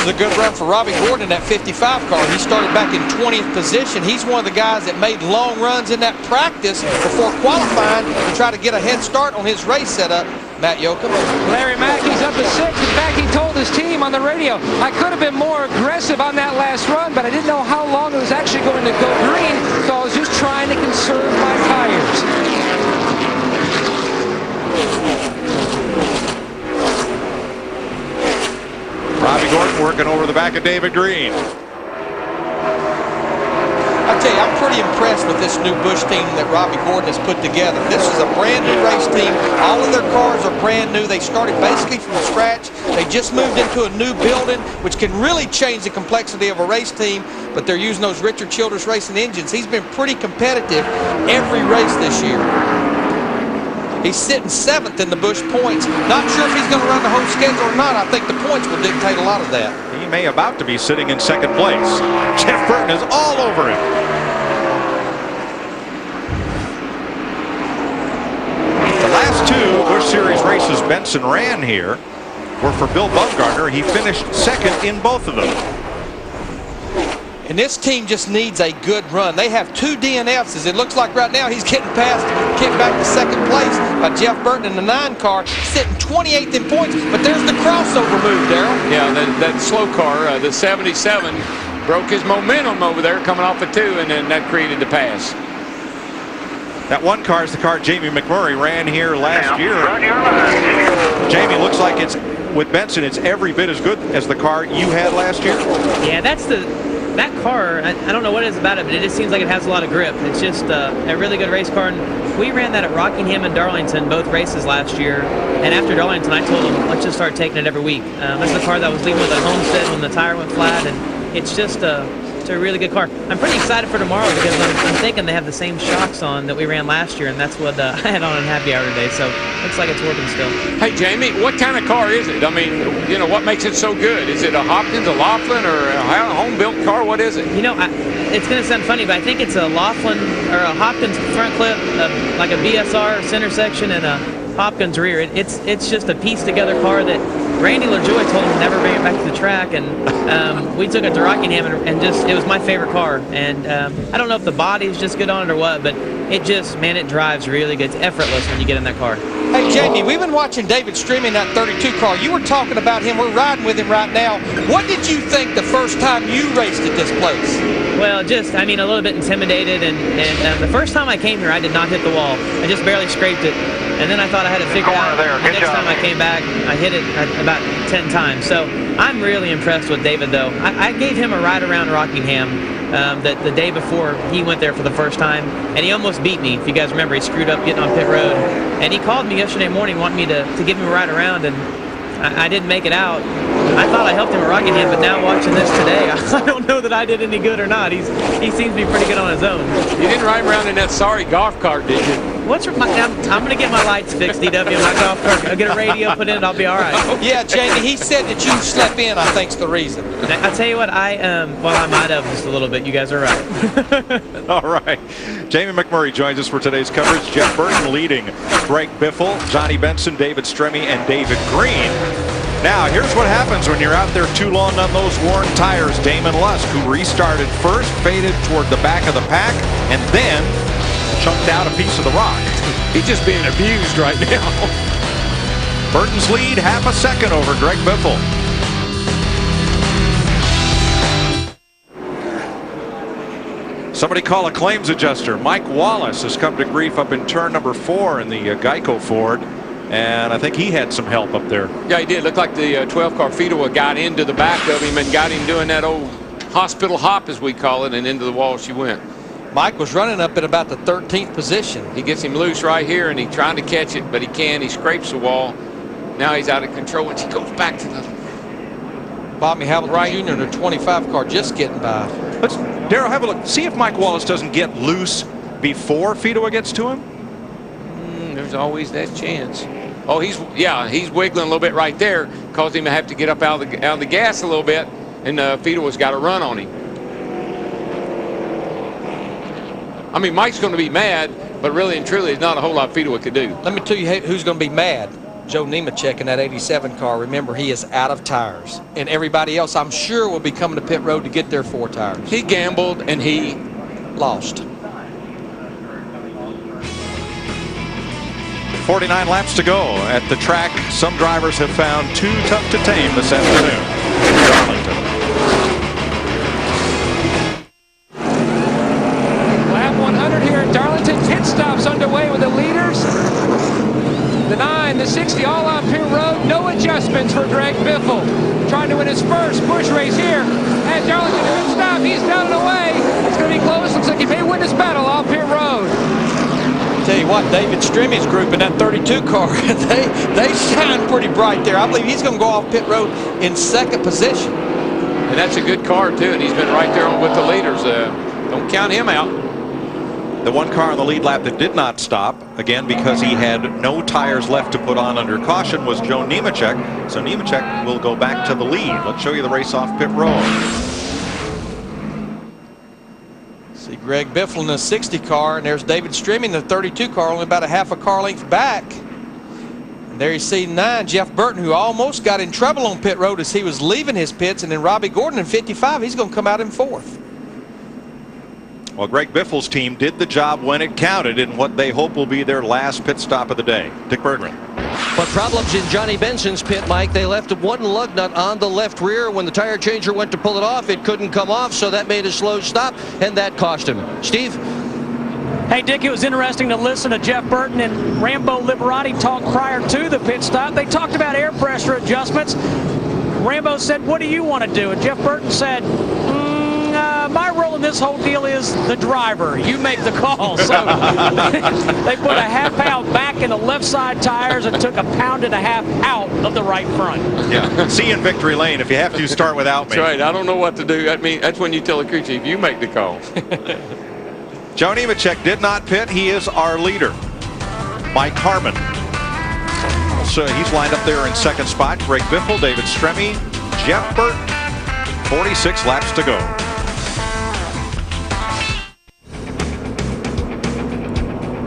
This is a good run for Robbie Gordon in that 55 car. He started back in 20th position. He's one of the guys that made long runs in that practice before qualifying to try to get a head start on his race setup. Matt YOCUM. Larry Mackey's up to 6th. In fact, he told his team on the radio, I could have been more aggressive on that last run, but I didn't know how long it was actually going to go green, so I was just trying to conserve my tires. Robbie Gordon working over the back of David Green. I tell you, I'm pretty impressed with this new Busch team that Robbie Gordon has put together. This is a brand new race team. All of their cars are brand new. They started basically from scratch. They just moved into a new building, which can really change the complexity of a race team, but they're using those Richard Childress racing engines. He's been pretty competitive every race this year. He's sitting 7th in the Busch points. Not sure if he's going to run the whole schedule or not. I think the points will dictate a lot of that. He may about to be sitting in 2nd place. Jeff Burton is all over him. The last 2 Busch Series races Benson ran here were for Bill Bumgarner. He finished 2nd in both of them. And this team just needs a good run. They have 2 DNFs. As it looks like right now, he's getting past, kicked back to 2nd place by Jeff Burton in the 9 car, sitting 28th in points. But there's the crossover move, Darrell. Yeah, that slow car, the 77, broke his momentum over there coming off of 2, and then that created the pass. That 1 car is the car Jamie McMurray ran here last year. Jamie, looks like it's, with Benson, it's every bit as good as the car you had last year. Yeah, that's the that car, I don't know what it is about it, but it just seems like it has a lot of grip. It's just a really good race car. And we ran that at Rockingham and Darlington, both races last year. And after Darlington, I told them, let's just start taking it every week. This is the car that I was leaving with at Homestead when the tire went flat, and it's just it's a really good car. I'm pretty excited for tomorrow because I'm thinking they have the same shocks on that we ran last year, and that's what I had on in Happy Hour today. So looks like it's working still. Hey, Jamie, what kind of car is it? I mean, you know, what makes it so good? Is it a Hopkins, a Laughlin, or a home-built car? What is it? You know, it's going to sound funny, but I think it's a Laughlin or a Hopkins front clip, like a BSR center section and a Hopkins rear. It's just a pieced-together car that Randy LaJoy told him to never bring it back to the track, and we took it to Rockingham, and it was my favorite car. And I don't know if the body is just good on it or what, but it just, man, it drives really good. It's effortless when you get in that car. Hey, Jamie, we've been watching David Stremme in that 32 car. You were talking about him. We're riding with him right now. What did you think the first time you raced at this place? Well, just, I mean, a little bit intimidated, and the first time I came here, I did not hit the wall. I just barely scraped it. And then I thought I had to figure out. The next time I came back, I hit it about 10 times. So I'm really impressed with David, though. I gave him a ride around Rockingham the day before he went there for the first time, and he almost beat me. If you guys remember, he screwed up getting on pit road. And he called me yesterday morning wanting me to give him a ride around, and I didn't make it out. I thought I helped him at Rockingham, but now watching this today, I don't know that I did any good or not. He seems to be pretty good on his own. You didn't ride around in that sorry golf cart, did you? I'm going to get my lights fixed, DW, in my golf cart. I'll get a radio put in, I'll be all right. Yeah, Jamie, he said that you slept in, I think's the reason. I'll tell you what, I might have just a little bit. You guys are right. All right. Jamie McMurray joins us for today's coverage. Jeff Burton leading Greg Biffle, Johnny Benson, David Stremme, and David Green. Now, here's what happens when you're out there too long on those worn tires. Damon Lusk, who restarted first, faded toward the back of the pack, and then chunked out a piece of the rock. He's just being abused right now. Burton's lead, half a second over Greg Biffle. Somebody call a claims adjuster. Mike Wallace has come to grief up in turn number 4 in the Geico Ford. And I think he had some help up there. Yeah, he did. Looked like the 12-car Fedowa got into the back of him and got him doing that old hospital hop, as we call it, and into the wall she went. Mike was running up at about the 13th position. He gets him loose right here, and he's trying to catch it, but he can't. He scrapes the wall. Now he's out of control, and he goes back to the... Bobby Hamilton Jr. in a 25 car just getting by. Let's, Darrell, have a look. See if Mike Wallace doesn't get loose before Fedowa gets to him. There's always that chance. Oh, he's wiggling a little bit right there, caused him to have to get up out of the gas a little bit, and Fedowa's got a run on him. I mean, Mike's going to be mad, but really and truly, there's not a whole lot Fedowa could do. Let me tell you who's going to be mad. Joe Nemechek in that 87 car. Remember, he is out of tires. And everybody else, I'm sure, will be coming to pit road to get their 4 tires. He gambled, and he lost. 49 laps to go at the track. Some drivers have found too tough to tame this afternoon in Darlington. Lap 100 here at Darlington. Pit stops underway with the leaders. The 9, the 60, all on pit road. No adjustments for Greg Biffle. Trying to win his first Busch race here at Darlington. Pit stop. He's down and away. It's going to be close. Looks like he may win this battle off pit road. Tell you what, David Stremme's group in that 32 car, they shine pretty bright there. I believe he's going to go off pit road in 2nd position. And that's a good car, too, and he's been right there with the leaders. Don't count him out. The one car on the lead lap that did not stop, again, because he had no tires left to put on under caution, was Joe Nemechek. So Nemechek will go back to the lead. Let's show you the race off pit road. See Greg Biffle in the 60 car, and there's David Stremme in the 32 car, only about a half a car length back. And there you see 9, Jeff Burton, who almost got in trouble on pit road as he was leaving his pits, and then Robbie Gordon in 55, he's going to come out in 4th. Well, Greg Biffle's team did the job when it counted in what they hope will be their last pit stop of the day. Dick Berggren. But problems in Johnny Benson's pit, Mike. They left one lug nut on the left rear. When the tire changer went to pull it off, it couldn't come off, so that made a slow stop, and that cost him. Steve? Hey, Dick, it was interesting to listen to Jeff Burton and Rambo Liberati talk prior to the pit stop. They talked about air pressure adjustments. Rambo said, what do you want to do? And Jeff Burton said, my role in this whole deal is the driver. You make the call. So they put a half-pound back in the left side tires and took a pound and a half out of the right front. Yeah. See you in victory lane. If you have to, start without me. That's right. I don't know what to do. I mean, that's when you tell the crew chief, you make the call. Joe Nemechek did not pit. He is our leader. Mike Harmon. So he's lined up there in second spot. Greg Biffle, David Stremme, Jeff Burton. 46 laps to go.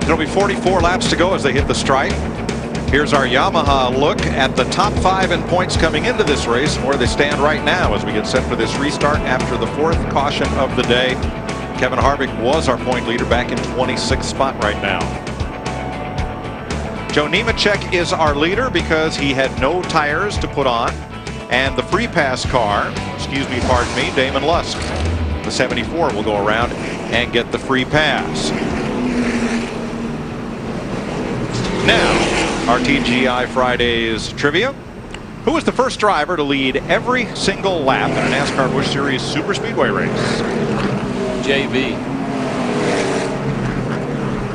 It'll be 44 laps to go as they hit the stripe. Here's our Yamaha look at the top 5 in points coming into this race and where they stand right now as we get set for this restart after the 4th caution of the day. Kevin Harvick was our point leader back in 26th spot right now. Joe Nemechek is our leader because he had no tires to put on. And the free pass car, pardon me, Damon Lusk, the 74, will go around and get the free pass. Now, our TGI Fridays trivia. Who was the first driver to lead every single lap in a NASCAR Busch Series Super Speedway race? JB.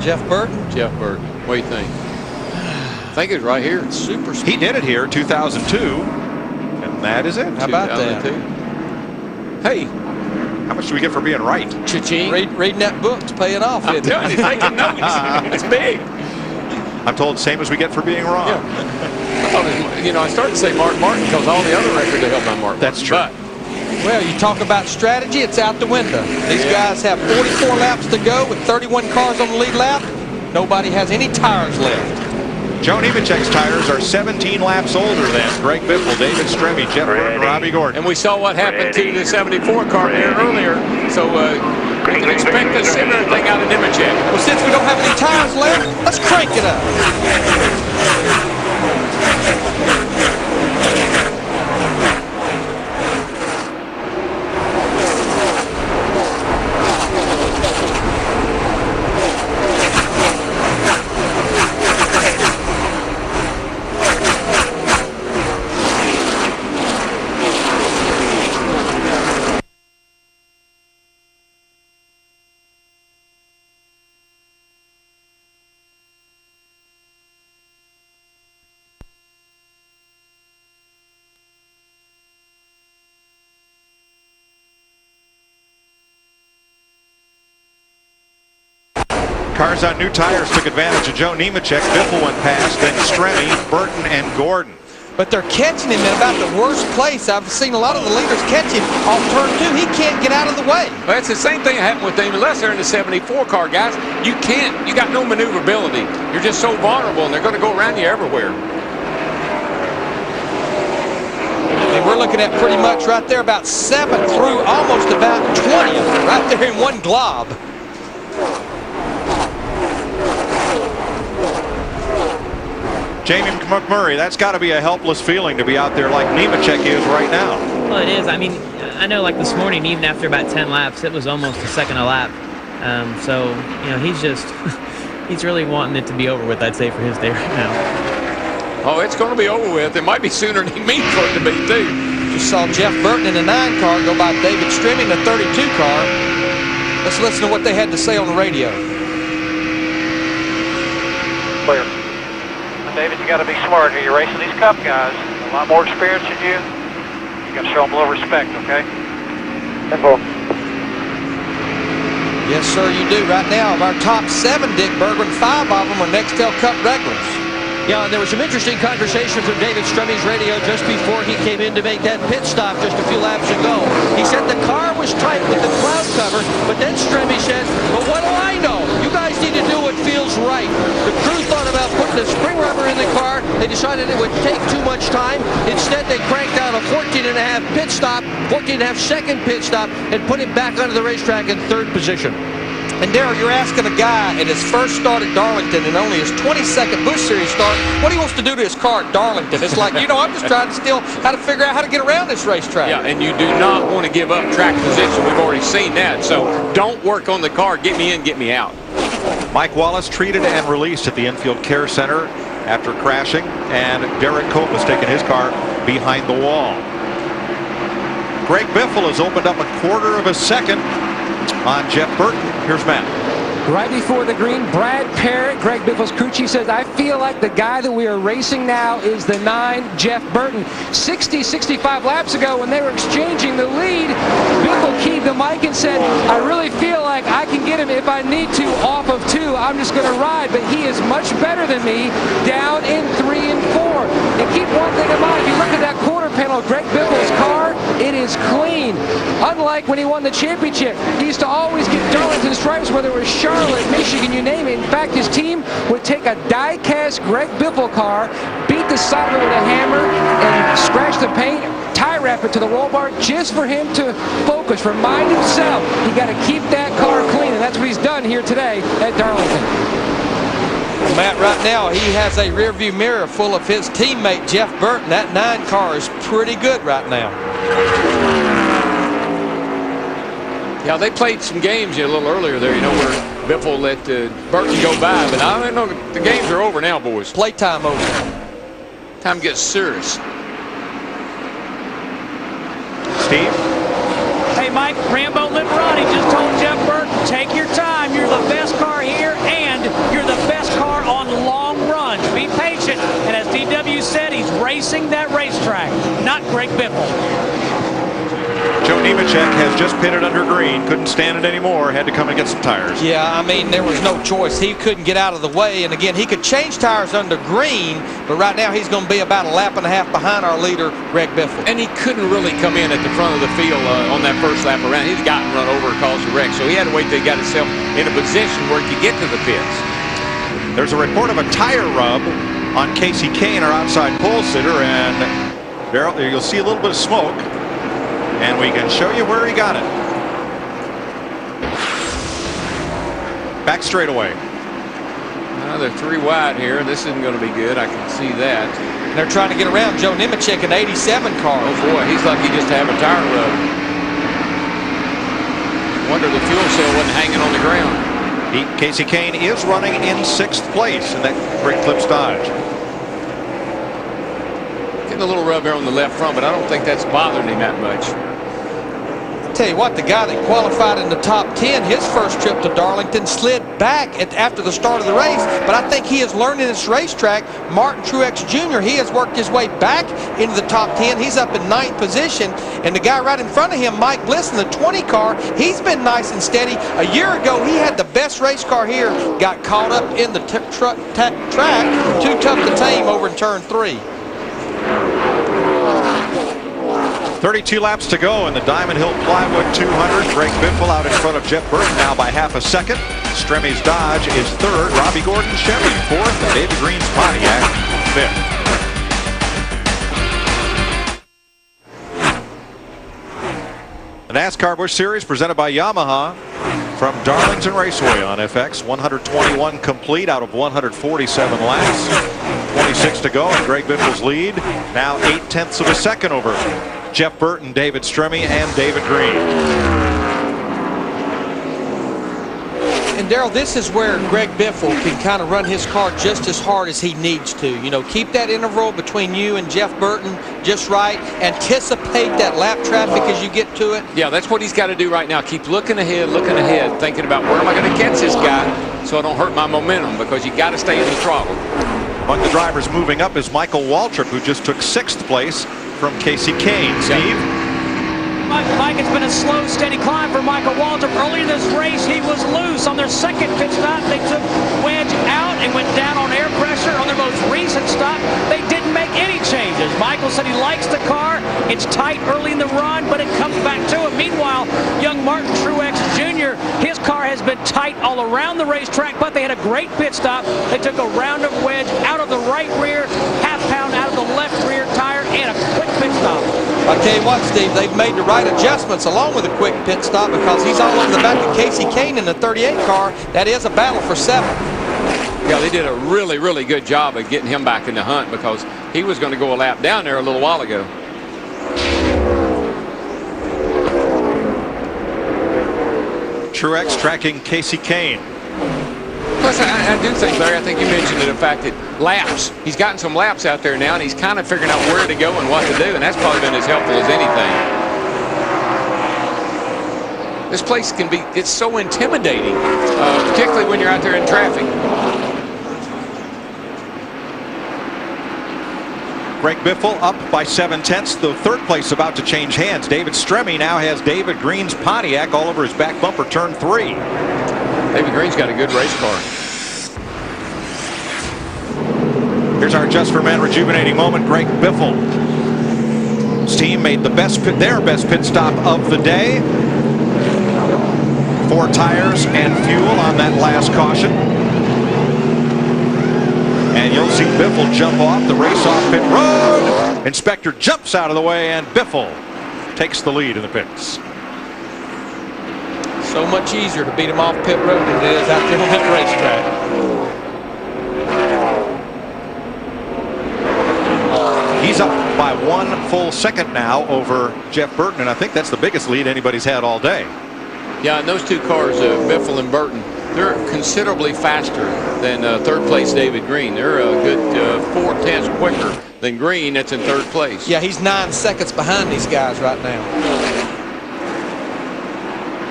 Jeff Burton? Jeff Burton. What do you think? I think it's right here. Super Speedway. He did it here, 2002. And that is it. How about that? Hey, how much do we get for being right? Cha-ching. Reading that book's paying off. I'm telling you, taking notes. It's big. I'm told the same as we get for being wrong. Yeah. I started to say Mark Martin because all the other records are held by Mark Martin. That's true. But, well, you talk about strategy, it's out the window. These guys have 44 laps to go with 31 cars on the lead lap. Nobody has any tires left. Joe Nemechek's tires are 17 laps older than Greg Biffle, David Stremme, Jeff Burton, and Robbie Gordon. And we saw what happened to the 74 car there earlier. So we can expect a similar thing out of Nemechek. Well, since we don't have any tires left, let's crank it up. Cars on new tires took advantage of Joe Nemechek. Biffle went past, then Stremme, Burton, and Gordon. But they're catching him in about the worst place. I've seen a lot of the leaders catch him off turn 2. He can't get out of the way. Well, it's the same thing that happened with them. Unless they're in the 74 car, guys, you got no maneuverability. You're just so vulnerable, and they're going to go around you everywhere. And we're looking at pretty much right there about 7 through almost about 20 of them right there in one glob. Jamie McMurray, that's got to be a helpless feeling to be out there like Nemechek is right now. Well, it is. I mean, I know like this morning, even after about 10 laps, it was almost a second a lap. So, he's just, he's really wanting it to be over with, I'd say, for his day right now. Oh, it's going to be over with. It might be sooner than he means for it to be, too. Just saw Jeff Burton in the 9 car go by David Stremme in the 32 car. Let's listen to what they had to say on the radio. Clear. David, you got to be smart here. You're racing these Cup guys. A lot more experience than you. You got to show them a little respect, okay? Simple. Yes, sir, you do. Right now, of our top 7, Dick Berggren, 5 of them are Nextel Cup regulars. Yeah, and there was some interesting conversation from David Stremme's radio just before he came in to make that pit stop just a few laps ago. He said the car was tight with the cloud cover, but then Stremme said, well, what do I know? You guys need to do what feels right. The crew thought about putting the spring rubber in the car. They decided it would take too much time. Instead, they cranked out a 14.5 pit stop, 14.5 second pit stop, and put him back onto the racetrack in 3rd position. And Darryl, you're asking a guy at his first start at Darlington and only his 22nd Busch Series start what he wants to do to his car at Darlington. It's like, I'm just trying to still how to figure out how to get around this racetrack. Yeah, and you do not want to give up track position. We've already seen that. So don't work on the car. Get me in, get me out. Mike Wallace treated and released at the Infield Care Center after crashing, and Derek Cope has taken his car behind the wall. Greg Biffle has opened up a quarter of a second on Jeff Burton. Here's Matt. Right before the green, Brad Parrott, Greg Biffle's crew chief, says, I feel like the guy that we are racing now is the 9, Jeff Burton. 60, 65 laps ago when they were exchanging the lead, Biffle keyed the mic and said, I really feel like I can get him if I need to off of 2. I'm just going to ride, but he is much better than me down in 3 and 4. And keep one thing in mind, if you look at that quarter panel of Greg Biffle's car, it is clean. Unlike when he won the championship, he used to always get Darlington stripes, whether it was Charlotte, Michigan, you name it. In fact, his team would take a die-cast Greg Biffle car, beat the side of it with a hammer, and scratch the paint, tie wrap it to the roll bar just for him to focus, remind himself he got to keep that car clean, and that's what he's done here today at Darlington. Matt, right now he has a rearview mirror full of his teammate Jeff Burton. That 9 car is pretty good right now. Yeah, they played some games a little earlier there, you know, where Biffle let Burton go by, but I don't know, the games are over now, boys. Playtime over. Time gets serious. Steve? Hey, Mike, Rambo Liberati just told Jeff Burton, take your time. You're the best car here, and you're the best car on long runs. Be patient. And as DW said, he's racing that racetrack, not Greg Biffle. Joe Nemechek has just pitted under green. Couldn't stand it anymore. Had to come and get some tires. Yeah, I mean, there was no choice. He couldn't get out of the way. And again, he could change tires under green, but right now he's going to be about a lap and a half behind our leader, Greg Biffle. And he couldn't really come in at the front of the field on that first lap around. He'd gotten run over and caused a wreck. So he had to wait till he got himself in a position where he could get to the pits. There's a report of a tire rub on Casey Kane, our outside pole sitter, and Darryl, you'll see a little bit of smoke. And we can show you where he got it. Back straightaway. They're 3 wide here. This isn't going to be good. I can see that. They're trying to get around Joe Nemechek in 87 car. Oh boy, he's lucky just to have a tire rub. Wonder the fuel cell wasn't hanging on the ground. Casey Kane is running in 6th place in that Great Clips Dodge. Getting a little rub here on the left front, but I don't think that's bothering him that much. Tell you what, the guy that qualified in the top 10, his first trip to Darlington, slid back after the start of the race, but I think he has learned in this racetrack. Martin Truex Jr., he has worked his way back into the top 10. He's up in 9th position, and the guy right in front of him, Mike Bliss, in the 20 car, he's been nice and steady. A year ago, he had the best race car here, got caught up in the track, too tough to tame over in turn 3. 32 laps to go in the Diamond Hill Plywood 200. Greg Biffle out in front of Jeff Burton now by half a second. Stremmy's Dodge is 3rd. Robbie Gordon Chevy 4th. And David Green's Pontiac 5th. The NASCAR Busch Series presented by Yamaha from Darlington Raceway on FX. 121 complete out of 147 laps. 26 to go and Greg Biffle's lead. Now 0.8 of a second over Jeff Burton, David Stremme, and David Green. And Darryl, this is where Greg Biffle can kind of run his car just as hard as he needs to. You know, keep that interval between you and Jeff Burton just right. Anticipate that lap traffic as you get to it. Yeah, that's what he's got to do right now. Keep looking ahead, thinking about where am I going to catch this guy so I don't hurt my momentum, because you got to stay in the throttle. Among the drivers moving up is Michael Waltrip, who just took 6th place from Casey Kane. Steve? Mike, it's been a slow, steady climb for Michael Waltrip. Early in this race, he was loose. On their second pit stop, they took wedge out and went down on air pressure. On their most recent stop, they didn't make any changes. Michael said he likes the car. It's tight early in the run, but it comes back to him. Meanwhile, young Martin Truex Jr., his car has been tight all around the racetrack, but they had a great pit stop. They took a round of wedge out of the right rear, half pound out of the left rear tire, and a quick pit stop. I tell you what, Steve, they've made the right adjustments along with a quick pit stop, because he's all over the back of Casey Kane in the 38 car. That is a battle for 7th. Yeah, they did a really, really good job of getting him back in the hunt, because he was going to go a lap down there a little while ago. Truex tracking Casey Kane. Plus, I do think, Larry, I think you mentioned the fact that laps. He's gotten some laps out there now, and he's kind of figuring out where to go and what to do, and that's probably been as helpful as anything. This place can be, it's so intimidating, particularly when you're out there in traffic. Greg Biffle up by 7/10. The third place about to change hands. David Stremme now has David Green's Pontiac all over his back bumper, turn 3. David Green's got a good race car. Here's our Just for Men rejuvenating moment. Greg Biffle. His team made their best pit stop of the day. 4 tires and fuel on that last caution. And you'll see Biffle jump off the race off pit road. Inspector jumps out of the way, and Biffle takes the lead in the pits. So much easier to beat him off pit road than it is out there on that racetrack. He's up by 1 full second now over Jeff Burton, and I think that's the biggest lead anybody's had all day. Yeah, and those 2 cars, Biffle and Burton, they're considerably faster than third place David Green. They're a good 4/10 quicker than Green, that's in third place. Yeah, he's 9 seconds behind these guys right now.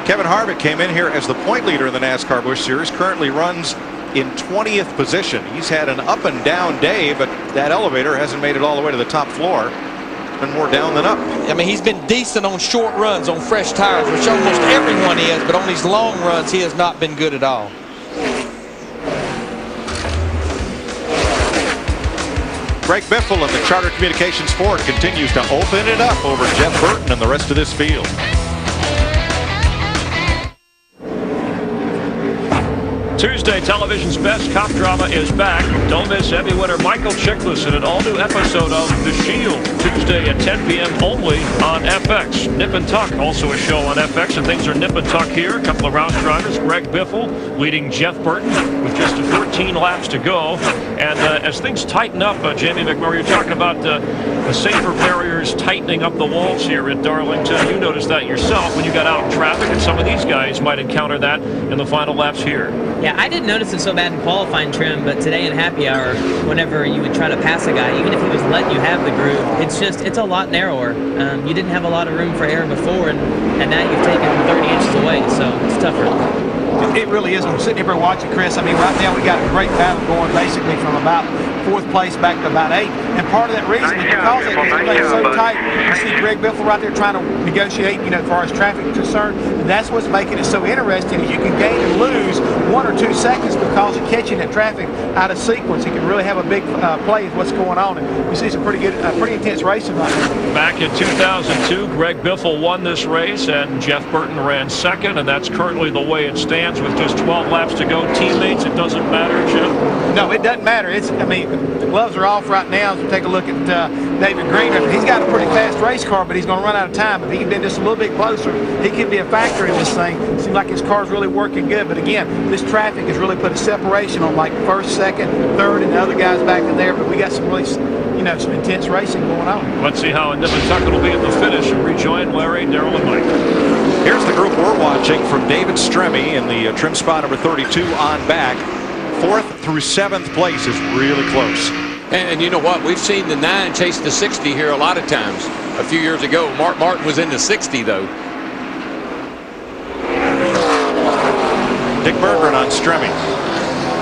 Kevin Harvick came in here as the point leader in the NASCAR Busch Series, currently runs in 20th position. He's had an up and down day, but that elevator hasn't made it all the way to the top floor. It's been more down than up. I mean, he's been decent on short runs on fresh tires, which almost everyone is, but on these long runs, he has not been good at all. Greg Biffle in the Charter Communications Ford continues to open it up over Jeff Burton and the rest of this field. Tuesday, television's best cop drama is back. Don't miss Emmy winner Michael Chiklis in an all-new episode of The Shield, Tuesday at 10 p.m. only on FX. Nip and Tuck, also a show on FX, and things are nip and tuck here. A couple of Roush drivers, Greg Biffle leading Jeff Burton with just 14 laps to go. And as things tighten up, Jamie McMurray, you're talking about the safer barriers tightening up the walls here at Darlington. You noticed that yourself when you got out in traffic, and some of these guys might encounter that in the final laps here. Yeah, I didn't notice it so bad in qualifying trim, but today in happy hour, whenever you would try to pass a guy, even if he was letting you have the groove, it's a lot narrower. You didn't have a lot of room for error before, and now you've taken 30 inches away, so it's tougher. It really is. I'm sitting here watching, Chris. I mean, right now we got a great battle going basically from about 4th place back to about 8th. And part of that reason is because this thing's so tight. You see Greg Biffle right there trying to negotiate, as far as traffic is concerned. And that's what's making it so interesting. Is you can gain and lose 1 or 2 seconds because of catching that traffic out of sequence. It can really have a big play of what's going on. And we see some pretty intense racing right now. Back in 2002, Greg Biffle won this race, and Jeff Burton ran second, and that's currently the way it stands with just 12 laps to go. Teammates, it doesn't matter, Jim? No, it doesn't matter. I mean, the gloves are off right now. So take a look at David Green. He's got a pretty fast race car, but he's going to run out of time. If he can be just a little bit closer, he could be a factor in this thing. It seems like his car's really working good. But again, this traffic has really put a separation on like 1st, 2nd, 3rd, and the other guys back in there. But we got some really, some intense racing going on. Let's see how Nip and Tuck will be at the finish. And rejoin Larry, Darrell, and Mike. Here's the group we're watching from David Stremme in the trim spot number 32 on back. 4th through 7th place is really close. And you know what? We've seen the 9 chase the 60 here a lot of times. A few years ago, Mark Martin was in the 60, though. Dick BERGGREN on Stremme.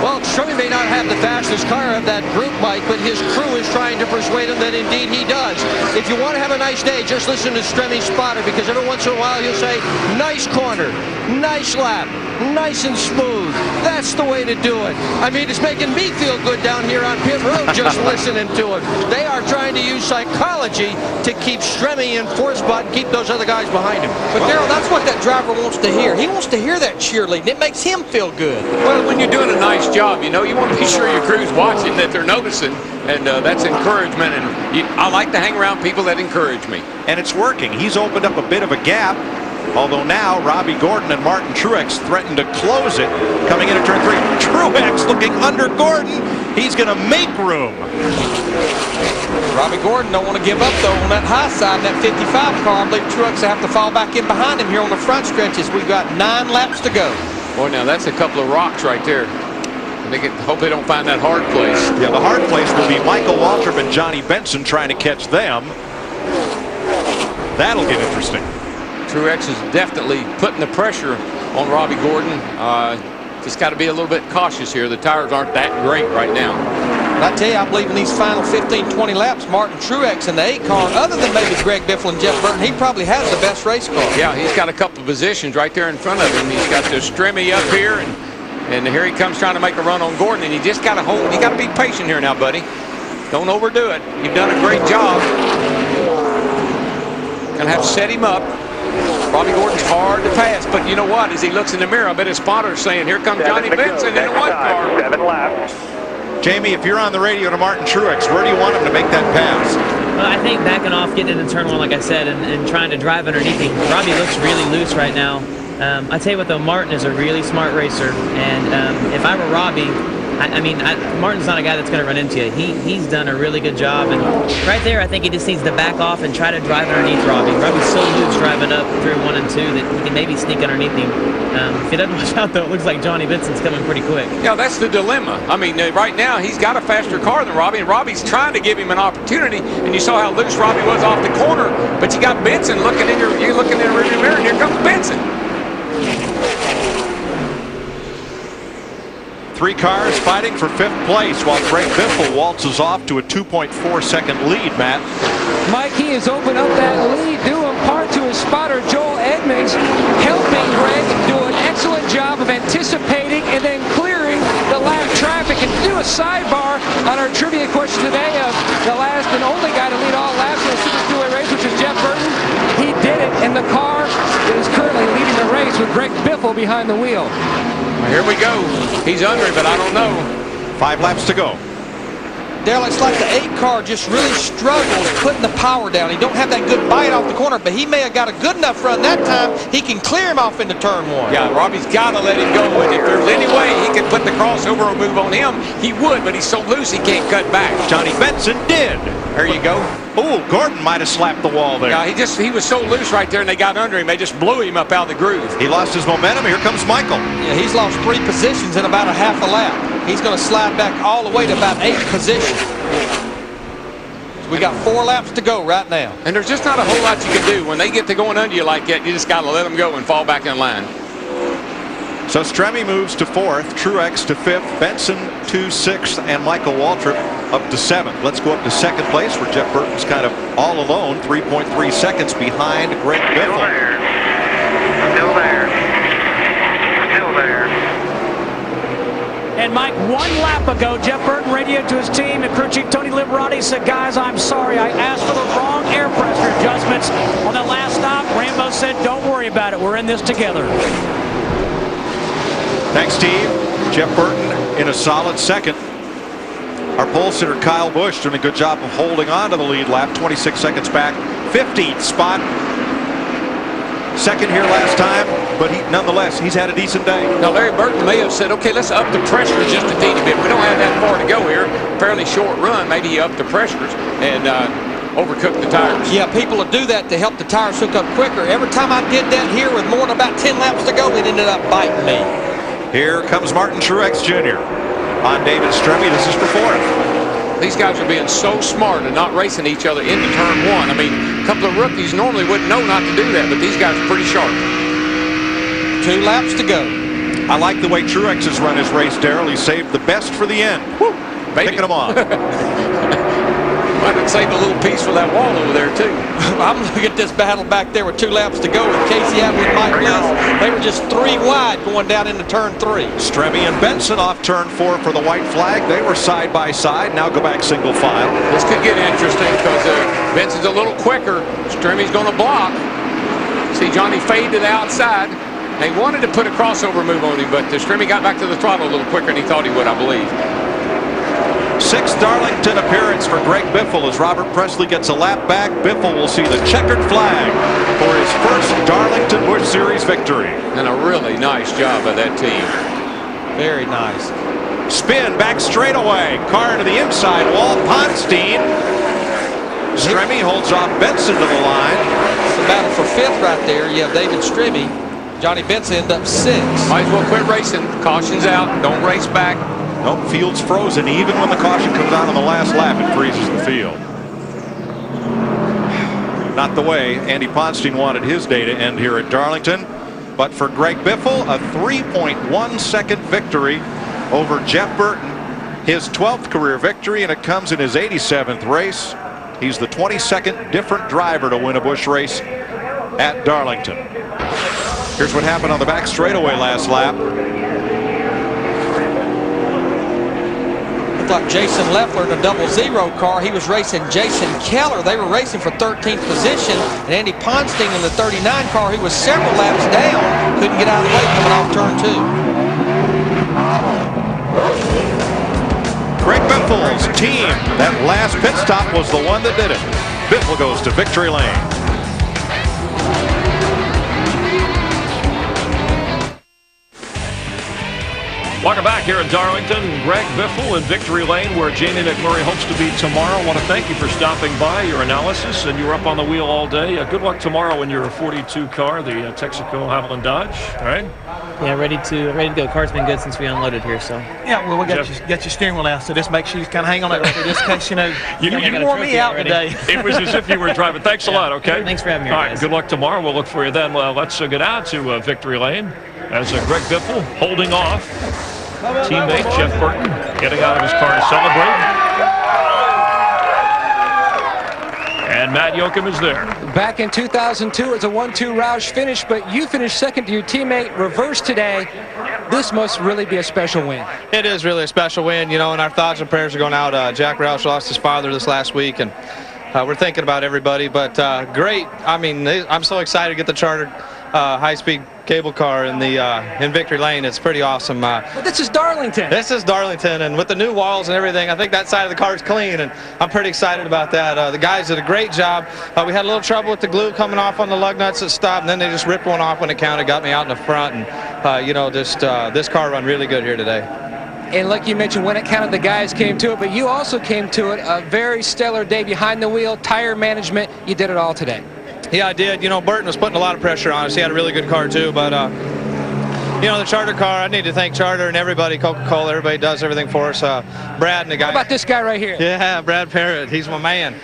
Well, Stremme may not have the fastest car of that group, Mike, but his crew is trying to persuade him that indeed he does. If you want to have a nice day, just listen to Stremme's spotter, because every once in a while he'll say, nice corner, nice lap, nice and smooth. That's the way to do it. I mean, it's making me feel good down here on pit road just listening to him. They are trying to use psychology to keep Stremme in 4th spot and keep those other guys behind him. But Darrell, that's what that driver wants to hear. He wants to hear that cheerleading. It makes him feel good. Well, when you're doing a nice job, you want to be sure your crew's watching, that they're noticing, and that's encouragement. And I like to hang around people that encourage me. And it's working. He's opened up a bit of a gap. Although now Robbie Gordon and Martin Truex threaten to close it coming into turn 3. Truex looking under Gordon. He's going to make room. Robbie Gordon don't want to give up, though, on that high side, that 55 car. I believe Truex will have to fall back in behind him here on the front stretches. We've got 9 laps to go. Boy, now that's a couple of rocks right there. Hope they don't find that hard place. Yeah, the hard place will be Michael Waltrip and Johnny Benson trying to catch them. That'll get interesting. Truex is definitely putting the pressure on Robbie Gordon. Just got to be a little bit cautious here. The tires aren't that great right now. And I tell you, I believe in these final 15, 20 laps, Martin Truex in the 8 car, other than maybe Greg Biffle and Jeff Burton, he probably has the best race car. Yeah, he's got a couple of positions right there in front of him. He's got the Stremme up here, and here he comes trying to make a run on Gordon, and you just got to hold. You got to be patient here now, buddy. Don't overdo it. You've done a great job. Gonna have to set him up. Robbie Gordon's hard to pass, but you know what? As he looks in the mirror, I bet his spotter's saying, here comes Johnny Benson in the 1 car. 7 laps. Jamie, if you're on the radio to Martin Truex, where do you want him to make that pass? Well, I think backing off, getting into turn 1, like I said, and trying to drive underneath him. Robbie looks really loose right now. I tell you what, though, Martin is a really smart racer, and if I were Robbie, Martin's not a guy that's going to run into you. He's done a really good job, and right there, I think he just needs to back off and try to drive underneath Robbie. Robbie's so loose driving up through 1 and 2 that he can maybe sneak underneath him. If he doesn't watch out, though, it looks like Johnny Benson's coming pretty quick. Yeah, that's the dilemma. I mean, right now, he's got a faster car than Robbie, and Robbie's trying to give him an opportunity, and you saw how loose Robbie was off the corner, but you got Benson looking in you're looking in the rearview mirror, and here comes Benson. 3 cars fighting for 5th place while Greg Biffle waltzes off to a 2.4-second lead, Matt. Mike, he has opened up that lead due in part to his spotter, Joel Edmonds, helping Greg do an excellent job of anticipating and then clearing the lap traffic. And to do a sidebar on our trivia question today of the last and only guy to lead all laps in a Super Speedway race, which is Jeff Burton, he did it in the car that is currently leading the race with Greg Biffle behind the wheel. Here we go. He's under it, but I don't know. 5 laps to go. Dale, it's like the 8 car just really struggles putting the power down. He don't have that good bite off the corner, but he may have got a good enough run that time. He can clear him off into turn 1. Yeah, Robbie's got to let him go. And if there's any way he could put the crossover or move on him, he would, but he's so loose he can't cut back. Johnny Benson did. There you go. Oh, Gordon might have slapped the wall there. Yeah, he was so loose right there, and they got under him. They just blew him up out of the groove. He lost his momentum. Here comes Michael. Yeah, he's lost 3 positions in about a half a lap. He's going to slide back all the way to about 8th position. We got 4 laps to go right now. And there's just not a whole lot you can do. When they get to going under you like that, you just got to let them go and fall back in line. So Stremme moves to 4th, Truex to 5th, Benson to 6th, and Michael Waltrip up to 7th. Let's go up to 2nd place where Jeff Burton's kind of all alone, 3.3 seconds behind Greg Biffle. Still there. Still there. And Mike, 1 lap ago, Jeff Burton radioed to his team, and crew chief Tony Liberati said, guys, I'm sorry, I asked for the wrong air pressure adjustments on the last stop. Rambo said, don't worry about it, we're in this together. Thanks, Steve. Jeff Burton in a solid 2nd. Our pole sitter, Kyle Busch, doing a good job of holding on to the lead lap, 26 seconds back. 15th spot. 2nd here last time, but nonetheless, he's had a decent day. Now, Larry Burton may have said, okay, let's up the pressure just a teeny bit. We don't have that far to go here. Fairly short run. Maybe he upped the pressures and overcooked the tires. Yeah, people will do that to help the tires hook up quicker. Every time I did that here with more than about 10 laps to go, it ended up biting me. Here comes Martin Truex Jr. on David Stremme. This is for 4th. These guys are being so smart and not racing each other into turn 1. I mean, a couple of rookies normally wouldn't know not to do that, but these guys are pretty sharp. 2 laps to go. I like the way Truex has run his race, Darrell. He saved the best for the end. Woo, picking them off. Might have saved a little piece for that wall over there, too. I'm looking at this battle back there with 2 laps to go with Casey Atwood and Mike Bliss. They were just 3 wide going down into turn 3. Stremme and Benson off turn 4 for the white flag. They were side by side. Now go back single file. This could get interesting because Benson's a little quicker. Stremme's going to block. See Johnny fade to the outside. They wanted to put a crossover move on him, but Stremme got back to the throttle a little quicker than he thought he would, I believe. 6th Darlington appearance for Greg Biffle as Robert Presley gets a lap back. Biffle will see the checkered flag for his first Darlington Busch Series victory. And a really nice job by that team. Very nice. Spin back straightaway. Car to the inside wall. Ponstein. Stremme holds off Benson to the line. It's a battle for 5th right there. You have David Stremme. Johnny Benson end up 6th. Might as well quit racing. Caution's out. Don't race back. Nope, field's frozen. Even when the caution comes out on the last lap, it freezes the field. Not the way Andy Ponstein wanted his day to end here at Darlington. But for Greg Biffle, a 3.1 second victory over Jeff Burton. His 12th career victory, and it comes in his 87th race. He's the 22nd different driver to win a Busch race at Darlington. Here's what happened on the back straightaway last lap. Looked like Jason Leffler in a 00 car. He was racing Jason Keller. They were racing for 13th position. And Andy Ponstein in the 39 car, he was several laps down. Couldn't get out of the way coming off turn 2. Greg Biffle's team, that last pit stop was the one that did it. Biffle goes to victory lane. Welcome back here in Darlington. Greg Biffle in victory lane, where Jamie McMurray hopes to be tomorrow. I want to thank you for stopping by, your analysis, and you were up on the wheel all day. Good luck tomorrow in your 42 car, the Texaco Haviland Dodge. All right? Yeah, ready to go. Car's been good since we unloaded here, so. Yeah, well, we got your steering wheel now, so just make sure you kind of hang on that right just in case, you wore me out today. It was as if you were driving. Thanks a lot, okay? Thanks for having me here, All right, guys. good luck tomorrow. We'll look for you then. Let's get out to victory lane as Greg Biffle holding off. Teammate Jeff Burton getting out of his car to celebrate. And Matt YOCUM is there. Back in 2002, it's a 1-2 Roush finish, but you finished second to your teammate. Reverse today. This must really be a special win. It is really a special win, and our thoughts and prayers are going out. Jack Roush lost his father this last week, and we're thinking about everybody. But great. I mean, I'm so excited to get the chartered high-speed cable car in victory lane. It's pretty awesome. But this is Darlington. This is Darlington, and with the new walls and everything, I think that side of the car is clean, and I'm pretty excited about that. The guys did a great job. We had a little trouble with the glue coming off on the lug nuts that stopped, and then they just ripped one off when it counted, got me out in the front, and this car run really good here today. And like you mentioned, when it counted, the guys came to it, but you also came to it. A very stellar day behind the wheel, tire management. You did it all today. Yeah, I did. Burton was putting a lot of pressure on us. He had a really good car, too. But, the charter car, I need to thank Charter and everybody, Coca-Cola, everybody does everything for us. Brad and the guy. How about this guy right here? Yeah, Brad Parrott. He's my man.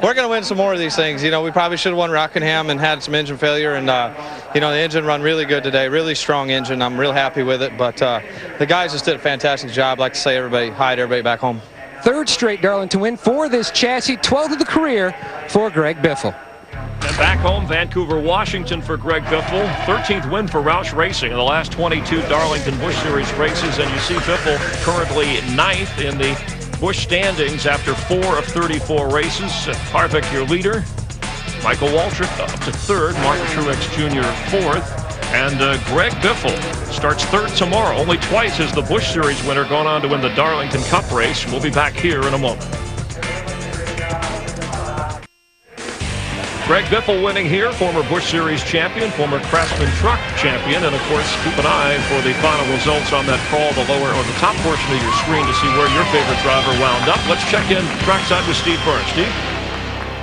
We're going to win some more of these things. We probably should have won Rockingham and had some engine failure. And, the engine run really good today. Really strong engine. I'm real happy with it. But the guys just did a fantastic job. I'd like to say hi to everybody back home. Third straight Darlington win for this chassis. 12th of the career for Greg Biffle. And back home, Vancouver, Washington for Greg Biffle. 13th win for Roush Racing in the last 22 Darlington Busch Series races. And you see Biffle currently 9th in the Busch standings after 4 of 34 races. Harvick, your leader. Michael Waltrip up to 3rd. Martin Truex Jr. 4th. And Greg Biffle starts 3rd tomorrow. Only twice has the Busch Series winner gone on to win the Darlington Cup race. We'll be back here in a moment. Greg Biffle winning here, former Busch Series champion, former Craftsman Truck champion, and of course keep an eye for the final results on that crawl, the lower or the top portion of your screen to see where your favorite driver wound up. Let's check in trackside with Steve Burns. Steve?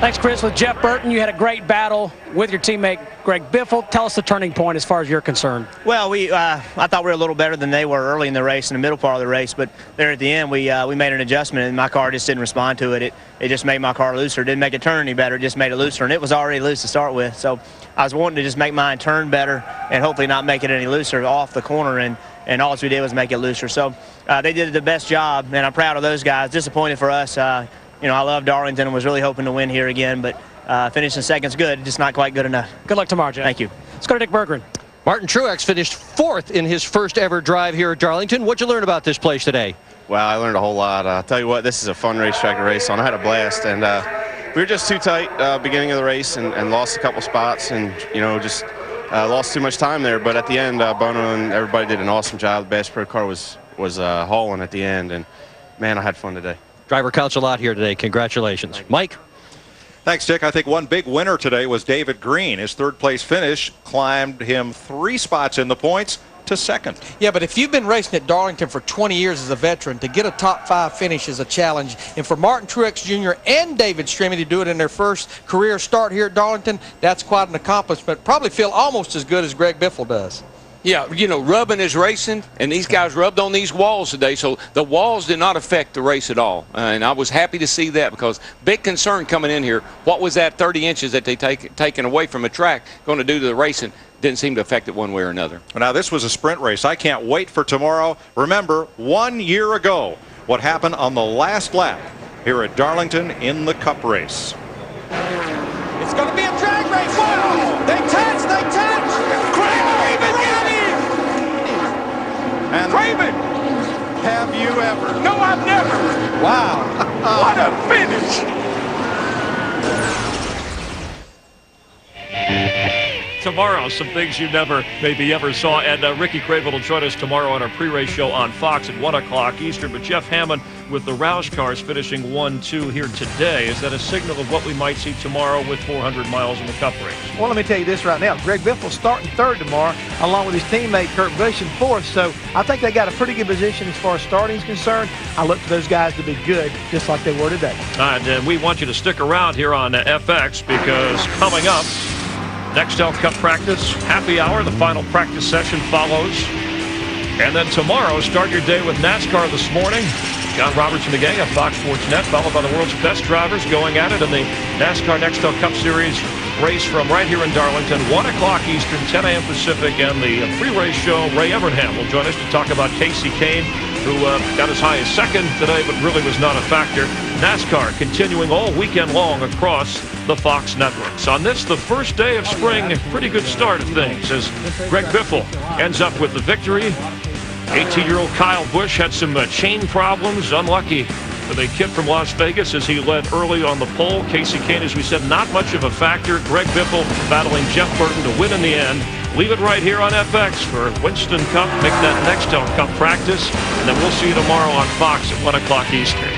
Thanks, Chris. With Jeff Burton, you had a great battle with your teammate Greg Biffle. Tell us the turning point as far as you're concerned. Well, I thought we were a little better than they were early in the race, in the middle part of the race, but there at the end we made an adjustment, and my car just didn't respond to it. It just made my car looser. It didn't make it turn any better. It just made it looser, and it was already loose to start with. So I was wanting to just make mine turn better and hopefully not make it any looser off the corner, and all we did was make it looser. So they did the best job, and I'm proud of those guys. Disappointed for us. I love Darlington and was really hoping to win here again, but finishing second's good, just not quite good enough. Good luck tomorrow, Jeff. Thank you. Let's go to Dick BERGGREN. Martin Truex finished 4th in his first ever drive here at Darlington. What'd you learn about this place today? Well, I learned a whole lot. I'll tell you what, this is a fun racetrack to race on. I had a blast, and we were just too tight beginning of the race and lost a couple spots and, just lost too much time there. But at the end, Bono and everybody did an awesome job. The Bass Pro car was hauling at the end, and, man, I had fun today. Driver counts a lot here today. Congratulations. Mike? Thanks, Dick. I think one big winner today was David Green. His third-place finish climbed him 3 spots in the points to second. Yeah, but if you've been racing at Darlington for 20 years as a veteran, to get a top 5 finish is a challenge. And for Martin Truex Jr. and David Stremme to do it in their first career start here at Darlington, that's quite an accomplishment. Probably feel almost as good as Greg Biffle does. Yeah, you know, rubbing is racing, and these guys rubbed on these walls today, so the walls did not affect the race at all. And I was happy to see that, because big concern coming in here, what was that 30 inches that they taken away from a track going to do to the racing? Didn't seem to affect it one way or another. Now, this was a sprint race. I can't wait for tomorrow. Remember, 1 year ago, what happened on the last lap here at Darlington in the Cup race. It's going to be a drag race. Wow! They touch! They touch! Craven got him! And Craven! have you ever? No, I've never. Wow. What a finish! Tomorrow, some things you never maybe ever saw. And Ricky Craven will join us tomorrow on our pre-race show on Fox at 1 o'clock Eastern. But Jeff Hammond with the Roush cars finishing 1-2 here today. Is that a signal of what we might see tomorrow with 400 miles in the Cup race? Well, let me tell you this right now. Greg Biffle's starting third tomorrow, along with his teammate Kurt Busch in fourth. So I think they got a pretty good position as far as starting is concerned. I look for those guys to be good, just like they were today. And we want you to stick around here on FX, because coming up, Nextel Cup practice, happy hour, the final practice session follows. And then tomorrow, start your day with NASCAR this morning. John Roberts and the gang of Fox Sports Net, followed by the world's best drivers going at it in the NASCAR Nextel Cup Series race from right here in Darlington, 1 o'clock Eastern, 10 a.m. Pacific. And the pre-race show, Ray Evernham will join us to talk about Casey Kane, who got as high as second today, but really was not a factor. NASCAR continuing all weekend long across the Fox networks. On this, the first day of spring, a pretty good start of things as Greg Biffle ends up with the victory. 18-year-old Kyle Busch had some chain problems, unlucky for the kid from Las Vegas as he led early on the pole. Casey Kane, as we said, not much of a factor. Greg Biffle battling Jeff Burton to win in the end. Leave it right here on FX for Winston Cup. Make that Nextel Cup practice, and then we'll see you tomorrow on Fox at 1 o'clock Eastern.